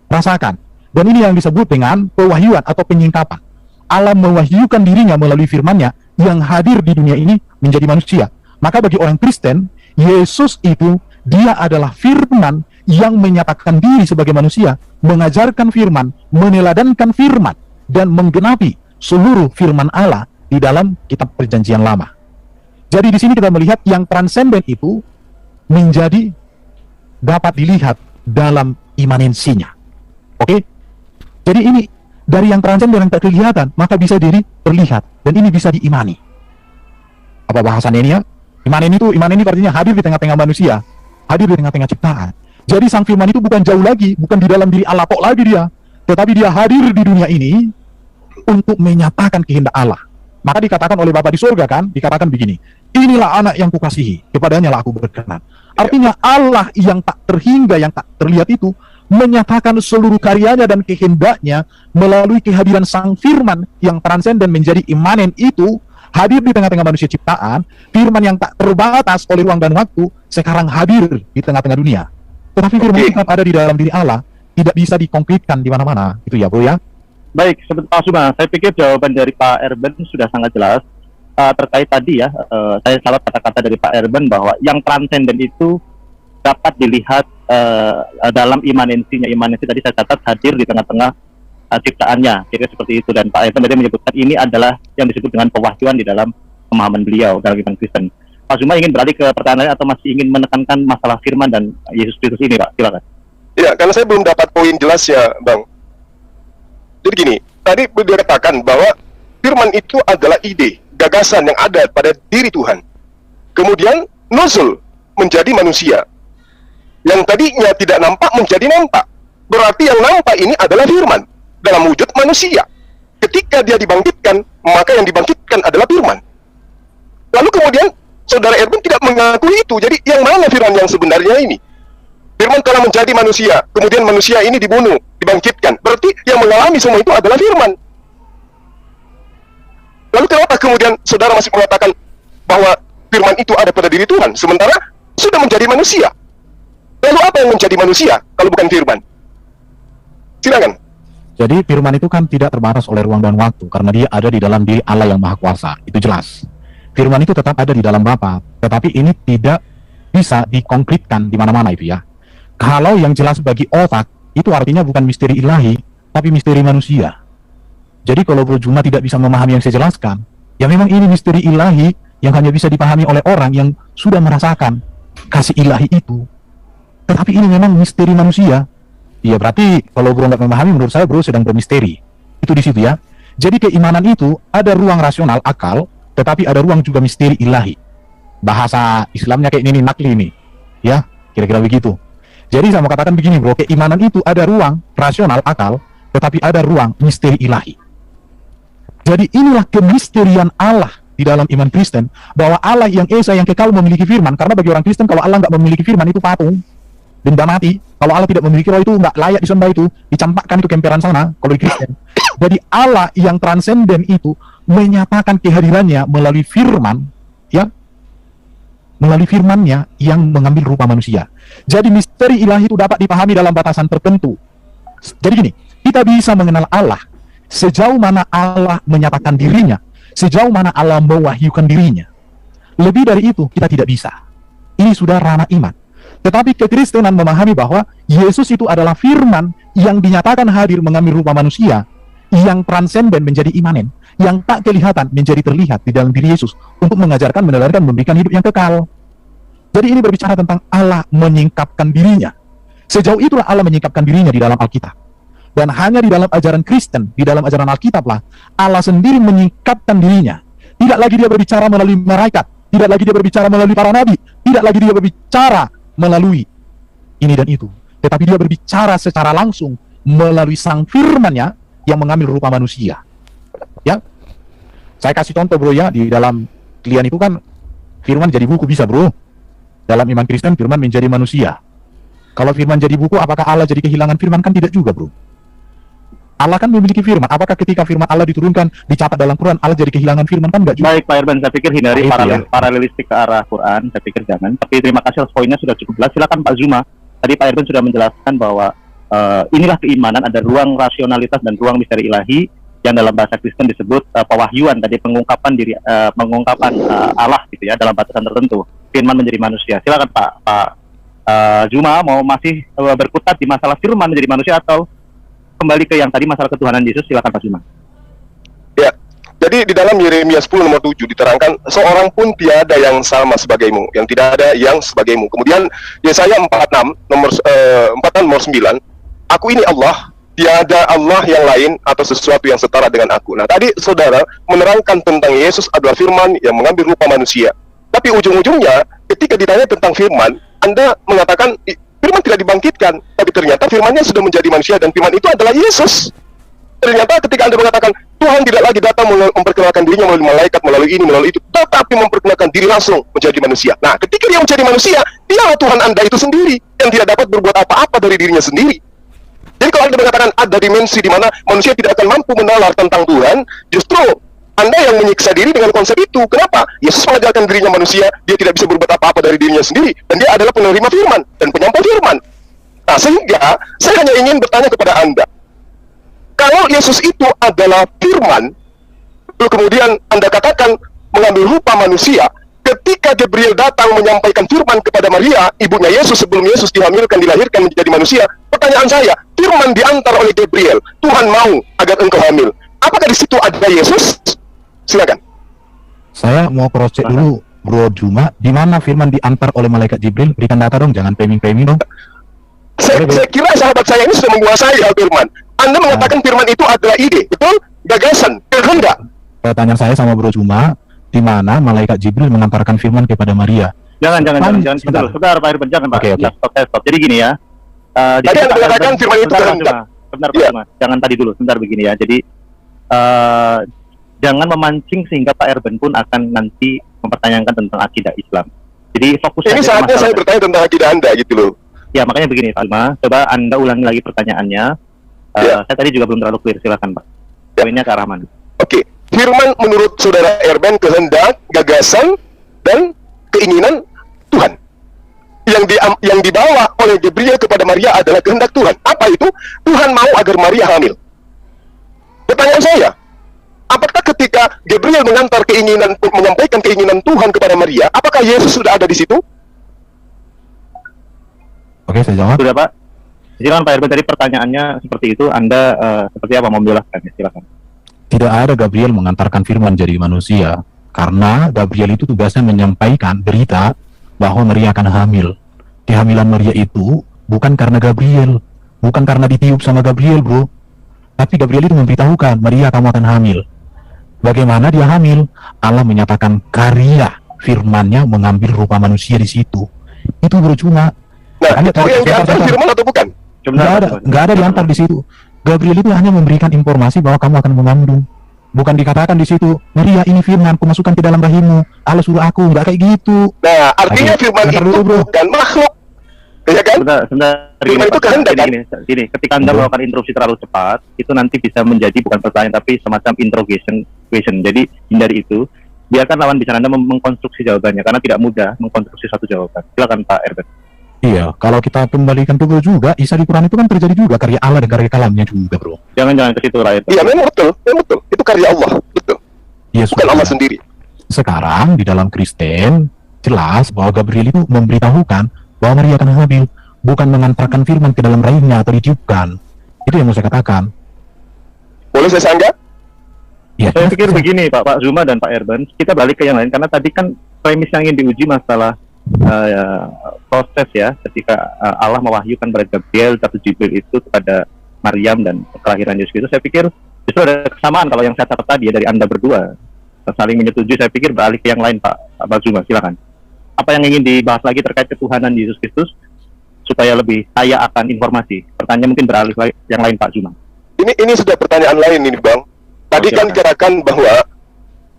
rasakan. Dan ini yang disebut dengan pewahyuan atau penyingkapan. Allah mewahyukan dirinya melalui firman-Nya yang hadir di dunia ini menjadi manusia. Maka bagi orang Kristen, Yesus itu dia adalah firman yang menyatakan diri sebagai manusia, mengajarkan firman, meneladankan firman, dan menggenapi seluruh firman Allah di dalam kitab Perjanjian Lama. Jadi di sini kita melihat yang transenden itu menjadi dapat dilihat dalam imanensinya. Oke? Jadi ini dari yang transenden yang tak kelihatan, maka bisa terlihat dan ini bisa diimani. Apa bahasannya ini ya? Iman ini artinya hadir di tengah-tengah manusia, hadir di tengah-tengah ciptaan. Jadi sang firman itu bukan jauh lagi, bukan di dalam diri Allah tok lagi dia, tetapi dia hadir di dunia ini untuk menyatakan kehendak Allah. Maka dikatakan oleh Bapa di surga kan, dikatakan begini, inilah anak yang kukasihi, kepadanya lah aku berkenan. Artinya Allah yang tak terhingga, yang tak terlihat itu menyatakan seluruh karyanya dan kehendaknya melalui kehadiran sang firman yang transenden menjadi imanen itu, hadir di tengah-tengah manusia ciptaan. Firman yang tak terbatas oleh ruang dan waktu sekarang hadir di tengah-tengah dunia. Tetapi firman itu tetap ada di dalam diri Allah, tidak bisa dikonkretkan di mana-mana. Itu ya, Bro ya. Baik, Pak Suma, saya pikir jawaban dari Pak Erben sudah sangat jelas terkait tadi ya. Saya salah kata-kata dari Pak Erben bahwa yang transenden itu dapat dilihat dalam imanensinya. Imanensi tadi saya catat hadir di tengah-tengah ciptaannya, kira seperti itu. Dan Pak Erben tadi menyebutkan ini adalah yang disebut dengan pewahyuan di dalam pemahaman beliau dalam iman Kristen. Pak Suma ingin beralih ke pertanyaan atau masih ingin menekankan masalah firman dan Yesus Kristus ini, Pak? Silakan. Ya, karena saya belum dapat poin jelas ya, Bang. Jadi gini, tadi dikatakan bahwa firman itu adalah ide, gagasan yang ada pada diri Tuhan. Kemudian nuzul menjadi manusia. Yang tadinya tidak nampak menjadi nampak. Berarti yang nampak ini adalah firman dalam wujud manusia. Ketika dia dibangkitkan, maka yang dibangkitkan adalah firman. Lalu kemudian Saudara Erben tidak mengakui itu. Jadi yang mana firman yang sebenarnya ini? Firman telah menjadi manusia, kemudian manusia ini dibunuh, dibangkitkan. Berarti yang mengalami semua itu adalah firman. Lalu kenapa kemudian saudara masih mengatakan bahwa firman itu ada pada diri Tuhan, sementara sudah menjadi manusia? Lalu apa yang menjadi manusia kalau bukan firman? Silakan. Jadi firman itu kan tidak terbatas oleh ruang dan waktu, karena dia ada di dalam diri Allah yang Maha Kuasa. Itu jelas. Firman itu tetap ada di dalam Bapa, tetapi ini tidak bisa dikonkretkan di mana-mana itu ya. Kalau yang jelas bagi otak, itu artinya bukan misteri ilahi, tapi misteri manusia. Jadi kalau Bro Juma tidak bisa memahami yang saya jelaskan, ya memang ini misteri ilahi yang hanya bisa dipahami oleh orang yang sudah merasakan kasih ilahi itu. Tetapi ini memang misteri manusia. Ya berarti kalau Bro nggak memahami, menurut saya Bro sedang bermisteri. Itu di situ ya. Jadi keimanan itu ada ruang rasional, akal, tetapi ada ruang juga misteri ilahi. Bahasa Islamnya kayak ini nakli ini. Ya, kira-kira begitu. Jadi saya mau katakan begini Bro, keimanan itu ada ruang rasional, akal, tetapi ada ruang misteri ilahi. Jadi inilah kemisterian Allah di dalam iman Kristen, bahwa Allah yang esa, yang kekal memiliki firman. Karena bagi orang Kristen, kalau Allah nggak memiliki firman itu patung, denda mati. Kalau Allah tidak memiliki roh itu nggak layak disembah, itu dicampakkan itu kemperan sana kalau di Kristen. Jadi Allah yang transenden itu menyatakan kehadirannya melalui firman, ya, melalui firman-Nya yang mengambil rupa manusia. Jadi misteri ilahi itu dapat dipahami dalam batasan tertentu. Jadi gini, kita bisa mengenal Allah sejauh mana Allah menyatakan dirinya, sejauh mana Allah mewahyukan dirinya. Lebih dari itu kita tidak bisa. Ini sudah ranah iman. Tetapi kekristenan memahami bahwa Yesus itu adalah firman yang dinyatakan hadir mengambil rupa manusia, yang transenden menjadi imanen, yang tak kelihatan menjadi terlihat di dalam diri Yesus untuk mengajarkan, meneladani, memberikan hidup yang kekal. Jadi ini berbicara tentang Allah menyingkapkan dirinya. Sejauh itulah Allah menyingkapkan dirinya di dalam Alkitab. Dan hanya di dalam ajaran Kristen, di dalam ajaran Alkitab lah Allah sendiri menyingkapkan dirinya. Tidak lagi dia berbicara melalui malaikat, tidak lagi dia berbicara melalui para nabi, tidak lagi dia berbicara melalui ini dan itu, tetapi dia berbicara secara langsung melalui sang firman-Nya yang mengambil rupa manusia. Ya, saya kasih contoh Bro ya, di dalam klien itu kan firman jadi buku bisa Bro. Dalam iman Kristen firman menjadi manusia. Kalau firman jadi buku, apakah Allah jadi kehilangan firman? Kan tidak juga Bro. Allah kan memiliki firman. Apakah ketika firman Allah diturunkan, dicatat dalam Quran, Allah jadi kehilangan firman? Kan enggak juga. Baik Pak Erben, saya pikir hindari paralelistik ke arah Quran, saya pikir jangan. Tapi terima kasih atas poinnya, sudah cukup jelas. Silakan Pak Zuma. Tadi Pak Erben sudah menjelaskan bahwa inilah keimanan, ada ruang rasionalitas dan ruang misteri ilahi yang dalam bahasa Kristen disebut pewahyuan, tadi pengungkapan diri, pengungkapan Allah gitu ya dalam batasan tertentu. Firman menjadi manusia. Silakan Pak Zuma, mau masih berkutat di masalah firman menjadi manusia atau kembali ke yang tadi masalah ketuhanan Yesus? Silakan Pak Zuma. Ya, jadi Jadi di dalam Yeremia 10 nomor 7 diterangkan, seorang pun tiada yang sama sebagaimu, yang tidak ada yang sebagaimu. Kemudian Yesaya 46 nomor 9, aku ini Allah, tiada Allah yang lain atau sesuatu yang setara dengan aku. Nah, tadi saudara menerangkan tentang Yesus adalah firman yang mengambil rupa manusia. Tapi ujung-ujungnya ketika ditanya tentang firman, Anda mengatakan firman tidak dibangkitkan, tapi ternyata firmannya sudah menjadi manusia dan firman itu adalah Yesus. Ternyata ketika Anda mengatakan Tuhan tidak lagi datang memperkenalkan dirinya melalui malaikat, melalui ini, melalui itu, tetapi memperkenalkan diri langsung menjadi manusia. Nah, ketika dia menjadi manusia, dialah Tuhan Anda itu sendiri yang tidak dapat berbuat apa-apa dari dirinya sendiri. Jadi kalau Anda mengatakan ada dimensi di mana manusia tidak akan mampu menalar tentang Tuhan, justru Anda yang menyiksa diri dengan konsep itu. Kenapa? Yesus mengajarkan dirinya manusia, dia tidak bisa berbuat apa-apa dari dirinya sendiri, dan dia adalah penerima firman dan penyampai firman. Nah, sehingga saya hanya ingin bertanya kepada Anda, kalau Yesus itu adalah firman, lalu kemudian Anda katakan mengambil rupa manusia, ketika Gabriel datang menyampaikan firman kepada Maria, ibunya Yesus, sebelum Yesus dihamilkan, dilahirkan menjadi manusia, pertanyaan saya, firman diantar oleh Gabriel, Tuhan mau agar engkau hamil. Apakah di situ ada Yesus? Silakan. Saya mau cross check dulu, Bro Juma, di mana firman diantar oleh malaikat Jibril? Berikan data dong, jangan framing dong. Saya kira sahabat saya ini sudah menguasai hal firman. Anda mengatakan firman itu adalah ide, betul? Gagasan, kehendak. Pertanyaan saya sama Bro Juma, di mana malaikat Jibril mengantarkan firman kepada Maria? Jangan sebentar Pak Irfan, jangan Pak. Oke. Stop. Jadi gini ya. Tadi Anda mengatakan firman itu kehendak. Sebentar Pak Irfan, jangan tadi dulu, sebentar begini ya. Jadi jangan memancing sehingga Pak Erben pun akan nanti mempertanyakan tentang akidah Islam. Jadi fokus ini saatnya saya bertanya tentang akidah Anda gitu loh. Ya, makanya begini Pak Ilma, coba Anda ulangi lagi pertanyaannya. Saya tadi juga belum terlalu clear, silakan Pak. Poinnya ke arah mana? Oke, firman menurut saudara Erben kehendak, gagasan, dan keinginan Tuhan. Yang dibawa oleh Gabriel kepada Maria adalah kehendak Tuhan. Apa itu? Tuhan mau agar Maria hamil. Pertanyaan saya, apakah ketika Gabriel mengantar keinginan, menyampaikan keinginan Tuhan kepada Maria, apakah Yesus sudah ada di situ? Oke, saya jawab. Sudah Pak. Silakan Pak Erben, tadi pertanyaannya seperti itu. Anda seperti apa mau menjelaskan? Ya, silakan. Tidak ada Gabriel mengantarkan firman jadi manusia, karena Gabriel itu tugasnya menyampaikan berita bahwa Maria akan hamil. Kehamilan Maria itu bukan karena Gabriel, bukan karena ditiup sama Gabriel, bro. Tapi Gabriel itu memberitahukan, Maria kamu akan hamil. Bagaimana dia hamil? Allah menyatakan karya firman-Nya mengambil rupa manusia di situ. Itu bro, cuma Nah, itu yang diantar firman atau bukan? Nggak ada diantar di situ. Gabriel itu hanya memberikan informasi bahwa kamu akan mengandung. Bukan dikatakan di situ, Maria ini firman, aku masukkan ke dalam rahimmu. Allah suruh aku, nggak kayak gitu. Nah, artinya firman itu bukan makhluk, ya kan? Sebentar. Firman itu kehendak kan? Gini, ketika Anda melakukan interupsi terlalu cepat, itu nanti bisa menjadi bukan pertanyaan tapi semacam interrogation question. Jadi hindari itu. Biarkan lawan bicara Anda mengkonstruksi jawabannya, karena tidak mudah mengkonstruksi satu jawaban. Silakan Pak Erben. Iya, kalau kita kembalikan ke bro juga, Isa di Quran itu kan terjadi juga karya Allah dan karya kalamnya juga, bro. Jangan ke situ, Raid. Iya, memang betul. Itu karya Allah, betul. Iya, bukan Allah sendiri. Sekarang di dalam Kristen jelas bahwa Gabriel itu memberitahukan bahwa Maria akan hamil, bukan mengantarkan firman ke dalam rahimnya atau ditiupkan. Itu yang mau saya katakan. Boleh saya sanggah? Ya, saya pikir begini Pak Zuma dan Pak Erben, kita balik ke yang lain karena tadi kan premis yang ingin diuji masalah proses ya, ketika Allah mewahyukan pada Gabriel atau Jibril itu kepada Maryam dan kelahiran Yesus itu. Saya pikir justru ada kesamaan kalau yang saya catat tadi ya, dari Anda berdua saling menyetujui. Saya pikir beralih ke yang lain Pak Zuma, silakan. Apa yang ingin dibahas lagi terkait ketuhanan Yesus Kristus supaya lebih kaya akan informasi? Pertanyaan mungkin beralih yang lain Pak Zuma. Ini sudah pertanyaan lain ini Bang. Tadi kan dikatakan bahwa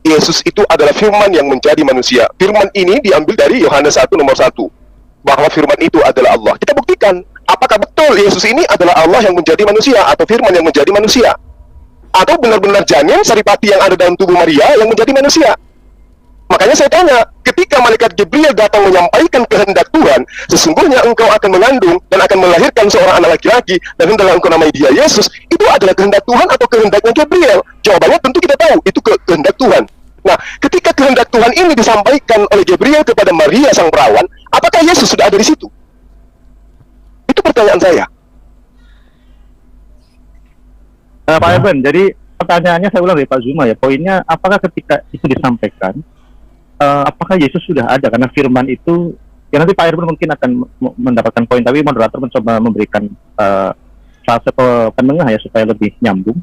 Yesus itu adalah firman yang menjadi manusia. Firman ini diambil dari Yohanes 1 nomor 1. Bahwa firman itu adalah Allah. Kita buktikan, apakah betul Yesus ini adalah Allah yang menjadi manusia atau firman yang menjadi manusia? Atau benar-benar janin saripati yang ada dalam tubuh Maria yang menjadi manusia? Makanya saya tanya, ketika malaikat Gabriel datang menyampaikan kehendak Tuhan, sesungguhnya engkau akan mengandung dan akan melahirkan seorang anak laki-laki dan hendaklah engkau namai dia Yesus, itu adalah kehendak Tuhan atau kehendaknya Gabriel? Jawabannya tentu kita tahu, itu kehendak Tuhan. Nah, ketika kehendak Tuhan ini disampaikan oleh Gabriel kepada Maria sang perawan, apakah Yesus sudah ada di situ? Itu pertanyaan saya. Pak Eben, jadi pertanyaannya saya ulang dari Pak Zuma ya, poinnya apakah ketika itu disampaikan, apakah Yesus sudah ada? Karena firman itu, ya nanti Pak Irwan mungkin akan mendapatkan poin, tapi moderator mencoba memberikan fase penengah ya supaya lebih nyambung.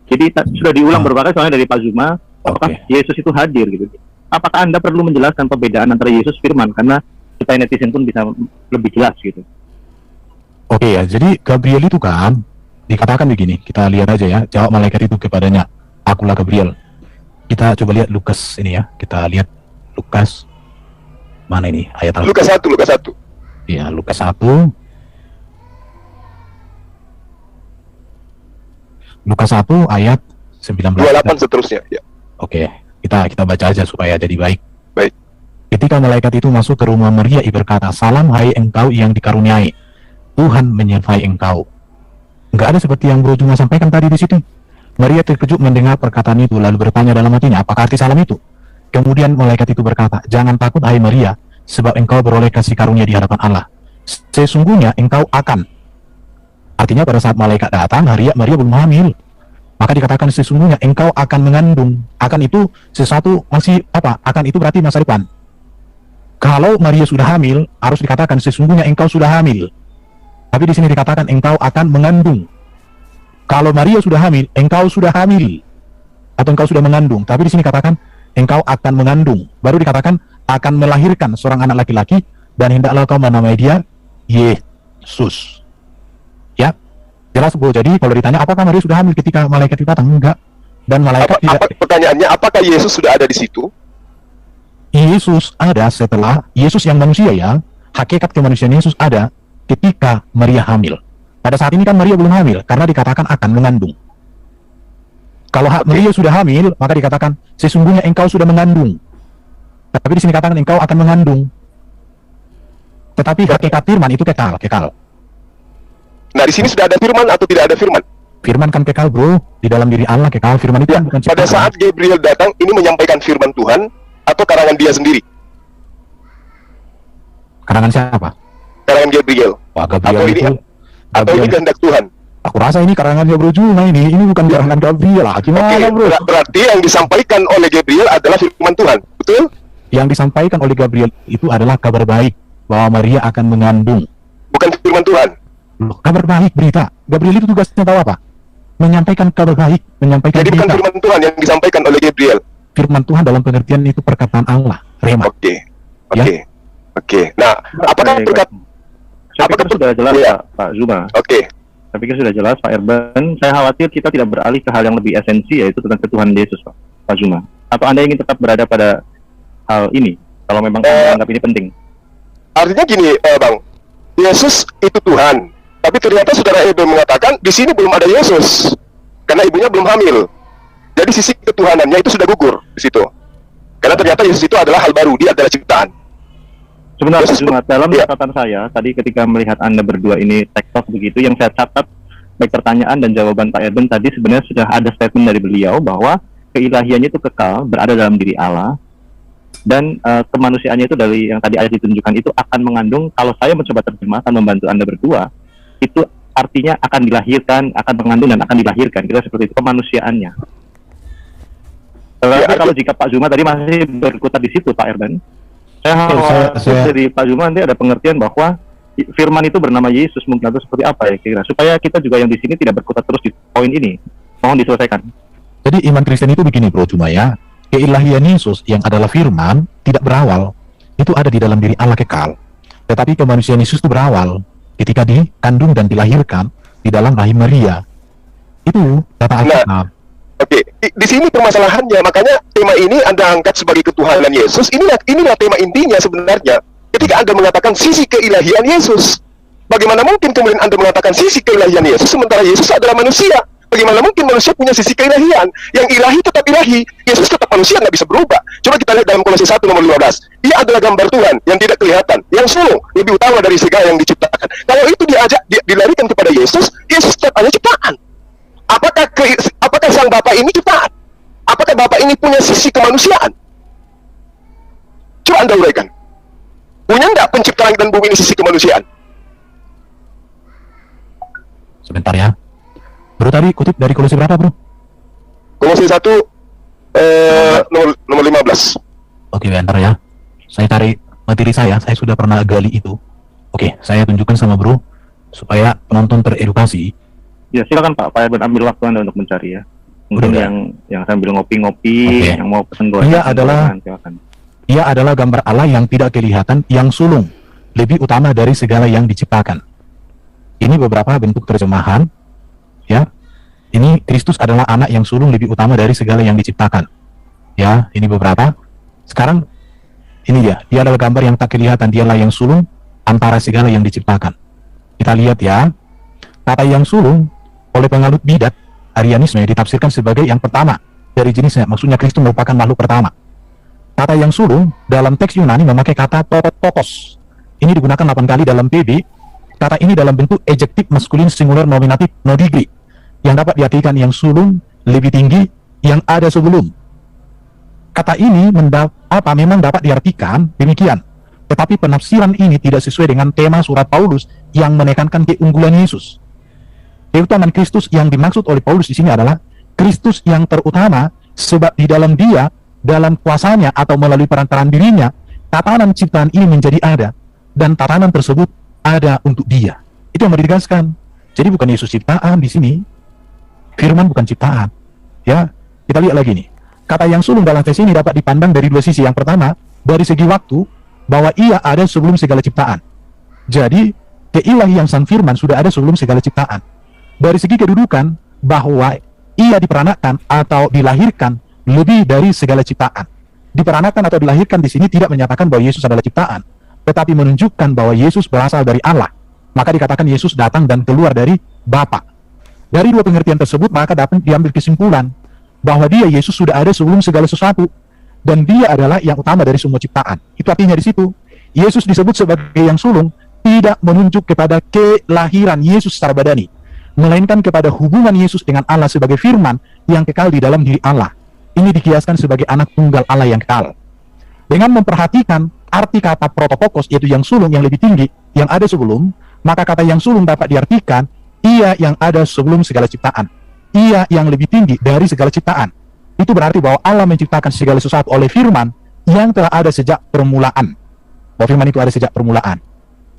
Jadi sudah diulang beberapa kali soalnya dari Pak Zuma, apakah Yesus itu hadir gitu. Apakah Anda perlu menjelaskan perbedaan antara Yesus firman, karena supaya netizen pun bisa lebih jelas gitu. Oke ya, jadi Gabriel itu kan dikatakan begini, kita lihat aja ya, jawab malaikat itu kepadanya, akulah Gabriel. Kita coba lihat Lukas ini ya, kita lihat Lukas, mana ini ayat Lukas 1. Iya, Lukas 1. Lukas 1 ayat 19. 28 seterusnya. Ya. Oke, kita baca aja supaya jadi baik. Baik. Ketika malaikat itu masuk ke rumah Maria, ia berkata, "Salam hai engkau yang dikaruniai, Tuhan menyertai engkau." Enggak ada seperti yang Bro Juma sampaikan tadi di situ. Maria terkejut mendengar perkataan itu, lalu bertanya dalam hatinya, apakah arti salam itu? Kemudian malaikat itu berkata, "Jangan takut hai Maria, sebab engkau beroleh kasih karunia di hadapan Allah. Sesungguhnya engkau akan." Artinya pada saat malaikat datang, Maria belum hamil. Maka dikatakan sesungguhnya engkau akan mengandung. Akan itu sesuatu masih apa? Akan itu berarti masa depan. Kalau Maria sudah hamil, harus dikatakan sesungguhnya engkau sudah hamil. Tapi di sini dikatakan engkau akan mengandung. Kalau Maria sudah hamil, engkau sudah hamil. Atau engkau sudah mengandung. Tapi di sini katakan engkau akan mengandung. Baru dikatakan akan melahirkan seorang anak laki-laki dan hendaklah kau menamai dia Yesus. Ya, jelas Bu. Jadi kalau ditanya apakah Maria sudah hamil ketika malaikat itu datang? Enggak. Dan malaikat Pertanyaannya, apakah Yesus sudah ada di situ? Yesus ada setelah Yesus yang manusia ya. Hakikat kemanusiaan Yesus ada ketika Maria hamil. Pada saat ini kan Maria belum hamil karena dikatakan akan mengandung. Kalau Maria sudah hamil, maka dikatakan sesungguhnya engkau sudah mengandung. Tapi di sini katakan engkau akan mengandung. Tetapi hakikat firman itu kekal. Nah, di sini sudah ada firman atau tidak ada firman? Firman kan kekal, Bro. Di dalam diri Allah kekal. Firman itu kan bukan ciptaan. Pada saat Gabriel datang, ini menyampaikan firman Tuhan atau karangan dia sendiri? Karangan siapa? Karangan Gabriel. Wah, Gabriel atau ini kehendak Tuhan? Aku rasa ini karangannya Bro Juma ini bukan karangan Gabriel lah. Gimana, Bro? Berarti yang disampaikan oleh Gabriel adalah firman Tuhan, betul? Yang disampaikan oleh Gabriel itu adalah kabar baik bahwa Maria akan mengandung. Bukan firman Tuhan. Loh, kabar baik, berita. Gabriel itu tugasnya tahu apa? Menyampaikan kabar baik, menyampaikan Jadi berita. bukan firman Tuhan yang disampaikan oleh Gabriel. Firman Tuhan dalam pengertian itu perkataan Allah, rema. Oke. Ya? Nah, apakah berkat? Saya pikir sudah jelas Ya. Pak Zuma. Oke. Saya pikir sudah jelas Pak Erban. Saya khawatir kita tidak beralih ke hal yang lebih esensi, yaitu tentang ketuhanan Yesus, Pak Zuma. Atau Anda ingin tetap berada pada hal ini kalau memang Anda anggap ini penting? Artinya gini, Bang. Yesus itu Tuhan. Tapi ternyata saudara Edo mengatakan di sini belum ada Yesus karena ibunya belum hamil. Jadi sisi ketuhanannya itu sudah gugur di situ. Karena ternyata Yesus itu adalah hal baru, dia adalah ciptaan. Sebenarnya Pak dalam catatan saya tadi ketika melihat Anda berdua ini tektok begitu, yang saya catat baik pertanyaan dan jawaban Pak Edwin tadi sebenarnya sudah ada statement dari beliau bahwa keilahiannya itu kekal, berada dalam diri Allah, dan kemanusiaannya itu dari yang tadi ayat ditunjukkan itu akan mengandung. Kalau saya mencoba terjemahkan membantu Anda berdua, itu artinya akan dilahirkan, akan mengandung dan akan dilahirkan, kira seperti itu kemanusiaannya. Tetapi kalau jika Pak Zuma tadi masih berkutat di situ Pak Erban, saya dari Pak Zuma nanti ada pengertian bahwa firman itu bernama Yesus, mungkin atau seperti apa ya kira, supaya kita juga yang di sini tidak berkutat terus di poin ini. Mohon diselesaikan. Jadi iman Kristen itu begini Bro Juma ya. Keilahian Yesus yang adalah firman tidak berawal, itu ada di dalam diri Allah kekal. Tetapi kemanusiaan Yesus itu berawal ketika dikandung dan dilahirkan di dalam rahim Maria. Itu kata Alkitab. Oke, di sini permasalahannya, makanya tema ini Anda angkat sebagai ketuhanan Yesus. Inilah tema intinya sebenarnya. Ketika Anda mengatakan sisi keilahian Yesus, bagaimana mungkin kemudian Anda mengatakan sisi keilahian Yesus sementara Yesus adalah manusia? Bagaimana mungkin manusia punya sisi keilahian? Yang ilahi tetap ilahi, Yesus tetap manusia, nggak bisa berubah. Coba kita lihat dalam Kolose 1 nomor 15. Dia adalah gambar Tuhan yang tidak kelihatan, yang sulung, lebih utama dari segala yang diciptakan. Kalau itu dilarikan kepada Yesus, Yesus tetap hanya ciptaan. Apakah sang Bapa ini ciptaan? Apakah Bapa ini punya sisi kemanusiaan? Coba Anda uraikan. Punya enggak pencipta langit dan bumi ini sisi kemanusiaan? Sebentar ya. Bro tadi kutip dari Kolose berapa Bro? Kolose 1 nomor 15. Oke, bentar ya. Saya cari materi saya sudah pernah gali itu. Oke, saya tunjukkan sama bro, supaya penonton teredukasi. Ya silakan Pak, Pak Erben ambil waktu Anda untuk mencari ya. Mungkin Udah. yang sambil ngopi-ngopi, Oke. yang mau pesen gorengan. Ia adalah- silakan. Ia adalah gambar Allah yang tidak kelihatan, yang sulung, lebih utama dari segala yang diciptakan. Ini beberapa bentuk terjemahan, ya. Ini Kristus adalah anak yang sulung lebih utama dari segala yang diciptakan. Ya, ini beberapa. Sekarang, ini dia adalah gambar yang tak kelihatan, dialah yang sulung antara segala yang diciptakan. Kita lihat ya, kata yang sulung oleh penganut bidat, Arianisme ditafsirkan sebagai yang pertama dari jenisnya, maksudnya Kristus merupakan makhluk pertama. Kata yang sulung dalam teks Yunani memakai kata totokos. Ini digunakan 8 kali dalam PB. Kata ini dalam bentuk ejektif maskulin singular nominatif no degree, yang dapat diartikan yang sulung, lebih tinggi, yang ada sebelum. Kata ini memang dapat diartikan demikian. Tetapi penafsiran ini tidak sesuai dengan tema surat Paulus yang menekankan keunggulan Yesus. Keutamaan Kristus yang dimaksud oleh Paulus di sini adalah Kristus yang terutama, sebab di dalam Dia, dalam kuasanya atau melalui perantaraan dirinya, tatanan ciptaan ini menjadi ada, dan tatanan tersebut ada untuk Dia. Itu yang mau ditegaskan. Jadi bukan Yesus ciptaan di sini. Firman bukan ciptaan. Ya, kita lihat lagi nih. Kata yang sulung dalam teks ini dapat dipandang dari dua sisi. Yang pertama, dari segi waktu, bahwa Ia ada sebelum segala ciptaan. Jadi, keilahian sang firman sudah ada sebelum segala ciptaan. Dari segi kedudukan, bahwa Ia diperanakan atau dilahirkan lebih dari segala ciptaan. Diperanakan atau dilahirkan di sini tidak menyatakan bahwa Yesus adalah ciptaan, tetapi menunjukkan bahwa Yesus berasal dari Allah. Maka dikatakan Yesus datang dan keluar dari Bapa. Dari dua pengertian tersebut, maka dapat diambil kesimpulan bahwa Dia, Yesus, sudah ada sebelum segala sesuatu, dan Dia adalah yang utama dari semua ciptaan. Itu artinya di situ, Yesus disebut sebagai yang sulung tidak menunjuk kepada kelahiran Yesus secara badani, melainkan kepada hubungan Yesus dengan Allah sebagai firman yang kekal di dalam diri Allah. Ini dikiaskan sebagai anak tunggal Allah yang kekal. Dengan memperhatikan arti kata prototokos, yaitu yang sulung yang lebih tinggi, yang ada sebelum, maka kata yang sulung dapat diartikan Ia yang ada sebelum segala ciptaan. Ia yang lebih tinggi dari segala ciptaan. Itu berarti bahwa Allah menciptakan segala sesuatu oleh firman yang telah ada sejak permulaan. Bahwa firman itu ada sejak permulaan.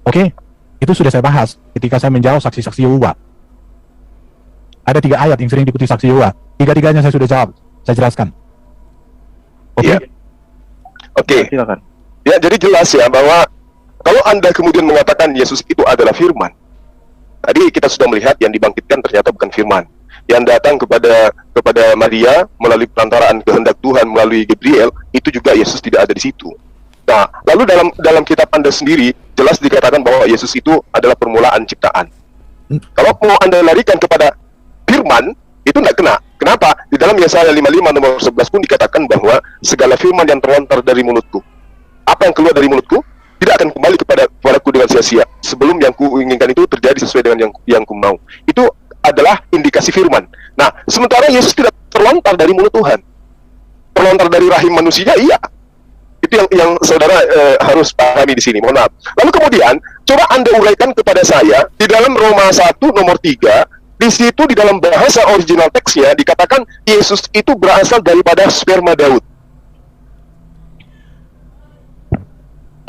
Oke? Itu sudah saya bahas ketika saya menjawab saksi-saksi Yehova. Ada 3 ayat yang sering diikuti saksi Yehova. 3-tiganya saya sudah jawab. Saya jelaskan. Oke? Iya. Oke. Silakan. Ya, jadi jelas ya bahwa kalau Anda kemudian mengatakan Yesus itu adalah firman. Tadi kita sudah melihat yang dibangkitkan ternyata bukan firman. Yang datang kepada Maria melalui perantaraan kehendak Tuhan melalui Gabriel, itu juga Yesus tidak ada di situ. Nah, lalu dalam kitab Anda sendiri jelas dikatakan bahwa Yesus itu adalah permulaan ciptaan. Kalau mau Anda larikan kepada firman, itu tidak kena. Kenapa? Di dalam Yesaya 55 nomor 11 pun dikatakan bahwa segala firman yang terlontar dari mulutku, apa yang keluar dari mulutku tidak akan kembali kepadaku dengan sia-sia. Sebelum yang kuinginkan itu terjadi sesuai dengan yang ku mau. Itu adalah indikasi firman. Nah, sementara Yesus tidak terlontar dari mulut Tuhan. Terlontar dari rahim manusia, iya. Itu yang saudara harus pahami di sini. Mohon maaf. Lalu kemudian, coba Anda uraikan kepada saya di dalam Roma 1 nomor 3, di situ di dalam bahasa original teksnya dikatakan Yesus itu berasal daripada sperma Daud.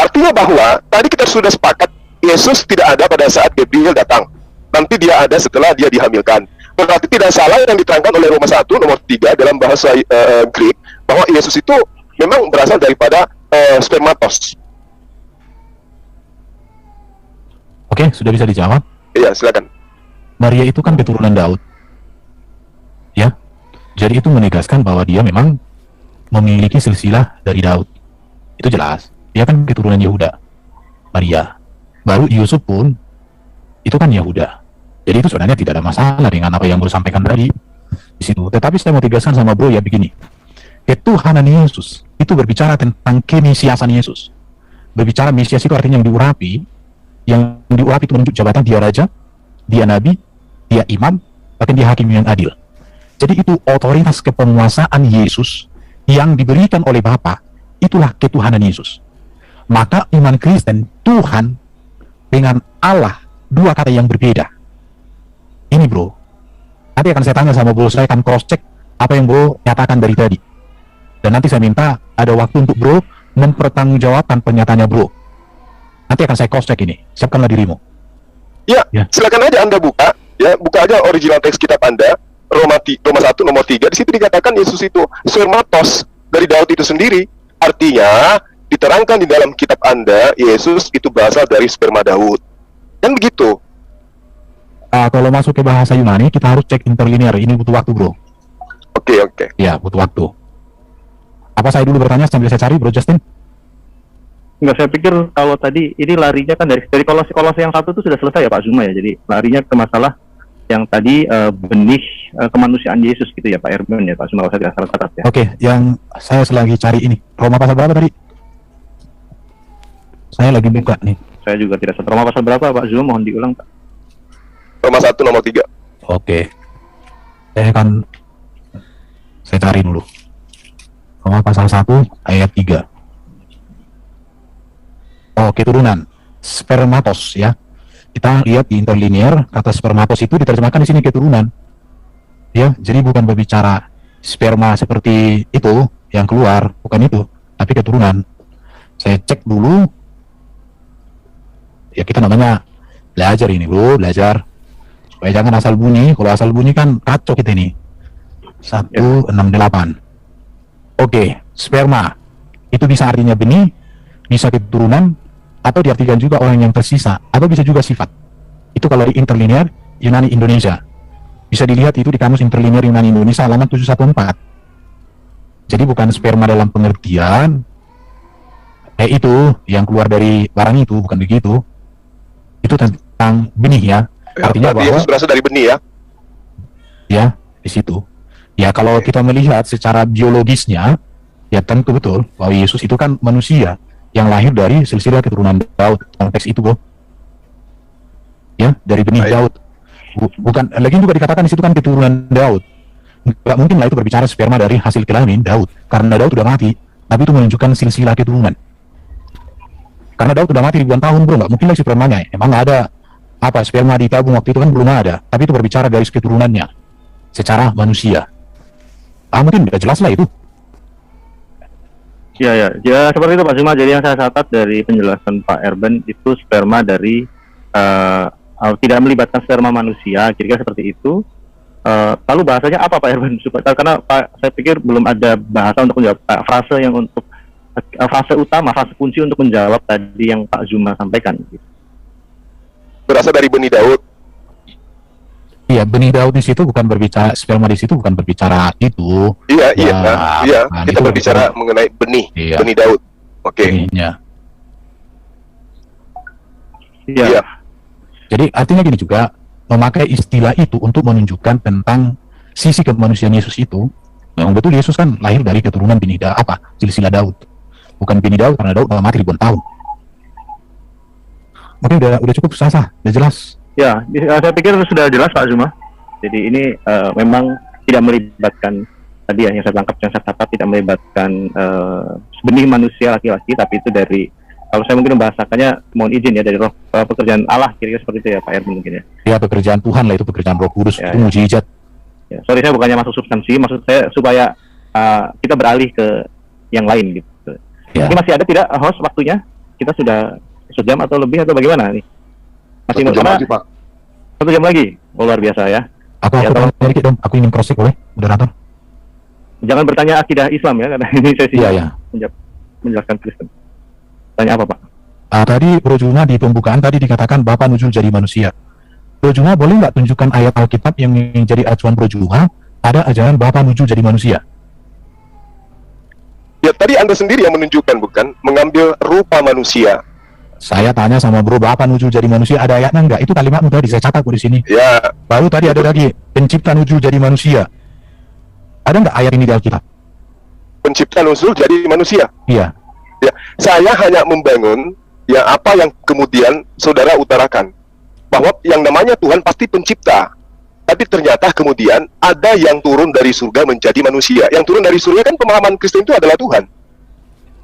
Artinya bahwa tadi kita sudah sepakat Yesus tidak ada pada saat Gabriel datang. Nanti dia ada setelah dia dihamilkan. Berarti tidak salah yang diterangkan oleh Roma 1 nomor 3 dalam bahasa Greek bahwa Yesus itu memang berasal daripada spermatos. Oke, sudah bisa dijawab. Iya, silakan. Maria itu kan keturunan Daud. Ya. Jadi itu menegaskan bahwa dia memang memiliki silsilah dari Daud. Itu jelas. Dia kan keturunan Yehuda. Maria. Baru Yusuf pun itu kan Yehuda. Jadi itu sebenarnya tidak ada masalah dengan apa yang Bro sampaikan tadi di situ. Tetapi saya mau tegaskan sama Bro ya begini. Ketuhanan Yesus itu berbicara tentang kemesiasan Yesus. Berbicara Mesias itu artinya yang diurapi. Yang diurapi itu menunjuk jabatan dia raja, dia nabi, dia imam, bahkan dia hakim yang adil. Jadi itu otoritas kepenguasaan Yesus yang diberikan oleh Bapa. Itulah ketuhanan Yesus. Maka iman Kristen, Tuhan dengan Allah, dua kata yang berbeda. Ini Bro, nanti akan saya tanya sama Bro, saya akan cross check apa yang bro nyatakan dari tadi. Dan nanti saya minta ada waktu untuk bro mempertanggungjawabkan pernyataannya bro. Nanti akan saya cross check ini. Siapkanlah dirimu. Ya, Ya. silakan aja Anda buka, ya, buka aja original teks kitab Anda, Roma 1 nomor 3. Di situ dikatakan Yesus itu spermatos dari Daud itu sendiri. Artinya diterangkan di dalam kitab Anda, Yesus itu berasal dari sperma Daud. Kan begitu. Kalau masuk ke bahasa Yunani, kita harus cek interlinear. Ini butuh waktu bro. Oke. Ya, butuh waktu. Apa saya dulu bertanya sambil saya cari bro Justin? Enggak, saya pikir kalau tadi ini larinya kan dari kolose yang satu itu sudah selesai ya Pak Zuma ya. Jadi larinya ke masalah yang tadi benih kemanusiaan Yesus gitu ya Pak Erben ya Pak Zuma, kalau saya tidak salah catat ya. Oke, yang saya lagi cari ini. Roma pasal berapa tadi? Saya lagi buka nih. Saya juga tidak tahu. Roma pasal berapa Pak Zuma, mohon diulang Pak. Roma 1 nomor 3. Oke. Saya cari dulu. Roma pasal 1 ayat 3. Oh, keturunan. Spermatos ya. Kita lihat di interlinear, kata spermatos itu diterjemahkan di sini keturunan. Ya, jadi bukan berbicara sperma seperti itu yang keluar, bukan itu, tapi keturunan. Saya cek dulu. Ya, kita namanya belajar ini, bro, belajar. Supaya jangan asal bunyi. Kalau asal bunyi kan kacau kita ini. 168. Oke, sperma. Itu bisa artinya benih, bisa keturunan, atau diartikan juga orang yang tersisa, atau bisa juga sifat. Itu kalau di interlinear Yunani Indonesia. Bisa dilihat itu di kamus interlinear Yunani Indonesia halaman 714. Jadi bukan sperma dalam pengertian itu yang keluar dari barang itu, bukan begitu. Itu tentang benih ya. Artinya Berarti bahwa Yesus berasal dari benih ya. ya di situ. Ya kalau kita melihat secara biologisnya, ya tentu betul bahwa Yesus itu kan manusia yang lahir dari silsilah keturunan Daud. Konteks itu, bro. Ya, dari benih Baik. Daud. Bukan, lagi juga dikatakan di situ kan keturunan Daud. Nggak mungkin lah itu berbicara sperma dari hasil kelamin Daud, karena Daud udah mati. Tapi itu menunjukkan silsilah keturunan. Karena Daud udah mati ribuan tahun, bro, nggak mungkin lagi spermanya. Emang nggak ada apa sperma ditabung waktu itu kan belum ada. Tapi itu berbicara garis keturunannya secara manusia. Mungkin udah jelas lah itu. Ya, seperti itu Pak Zuma. Jadi yang saya catat dari penjelasan Pak Erben itu sperma dari tidak melibatkan sperma manusia, kira-kira seperti itu. Lalu bahasanya apa Pak Erben? Karena saya pikir belum ada bahasa untuk menjawab frase yang untuk frase utama, frase kunci untuk menjawab tadi yang Pak Zuma sampaikan. Berasal dari benih Daud. Iya, benih Daud di situ bukan berbicara sperma, di situ bukan berbicara itu. Iya. Nah, Kita itu berbicara mengenai benih, Iya. benih Daud. Oke. benihnya. Iya. Iya. Jadi artinya gini juga, memakai istilah itu untuk menunjukkan tentang sisi kemanusiaan Yesus itu. Memang betul Yesus kan lahir dari keturunan benih silsilah Daud. Bukan benih Daud karena Daud udah mati ribuan tahun. Oke, udah cukup sah, udah jelas. Ya, saya pikir sudah jelas Pak Zuma. Jadi ini memang tidak melibatkan tadi ya, yang saya tangkap, yang saya catat tidak melibatkan benih manusia laki-laki, tapi itu dari, kalau saya mungkin membahasakannya, mohon izin ya, dari roh pekerjaan Allah, kira-kira seperti itu ya Pak Erwin mungkin ya. Ya, pekerjaan Tuhan lah itu, pekerjaan Roh Kudus, Ya, itu mujizat. Ya, sorry saya bukannya masuk substansi, maksud saya supaya kita beralih ke yang lain gitu. Ya. Ini masih ada tidak host waktunya? Kita sudah sejam atau lebih atau bagaimana nih? Masih 1 jam karena lagi, Pak. 1 jam lagi. Oh, luar biasa ya. Aku Ya, tanya dikit dong, aku ingin cross check boleh, moderator? Jangan bertanya akidah Islam ya, karena ini sesi Iya. menjelaskan Kristen. Tanya apa Pak? Tadi Bro Juna di pembukaan tadi dikatakan Bapa nujul jadi manusia. Bro Juna boleh nggak tunjukkan ayat Alkitab yang menjadi acuan Bro Juna ada ajaran Bapa nujul jadi manusia? Ya, tadi Anda sendiri yang menunjukkan, bukan? Mengambil rupa manusia. Saya tanya sama Bro, Bapa nujul jadi manusia ada ayatnya nggak? Itu kalimatmu tadi saya catat di sini. Ya, Baru tadi ada lagi pencipta nujul jadi manusia. Ada nggak ayat ini di Alkitab? pencipta nuzul jadi manusia. Iya. Ya, saya hanya membangun yang apa yang kemudian saudara utarakan. Bahwa yang namanya Tuhan pasti pencipta. Tapi ternyata kemudian ada yang turun dari surga menjadi manusia. Yang turun dari surga kan pemahaman Kristen itu adalah Tuhan.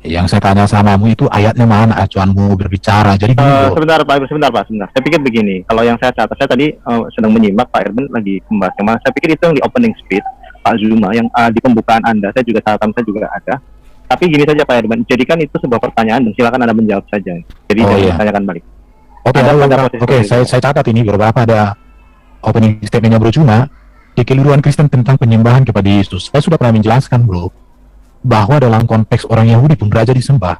Yang saya tanya samamu itu ayatnya mana acuanmu berbicara. Jadi gini Bro. Sebentar Pak. Saya pikir begini, kalau yang saya catat, saya tadi sedang menyimak Pak Erben lagi membahas yang mana. Saya pikir itu yang di opening speech, Pak Zuma yang di pembukaan Anda, saya juga catatan saya juga ada. Tapi gini saja Pak Herman, jadikan itu sebuah pertanyaan dan silakan Anda menjawab saja. Jadi saya tanyakan balik. Oke, saya catat ini beberapa ada opening statementnya Bro Juma. Kekeliruan Kristen tentang penyembahan kepada Yesus. Saya sudah pernah menjelaskan bro, bahwa dalam konteks orang Yahudi pun raja disembah.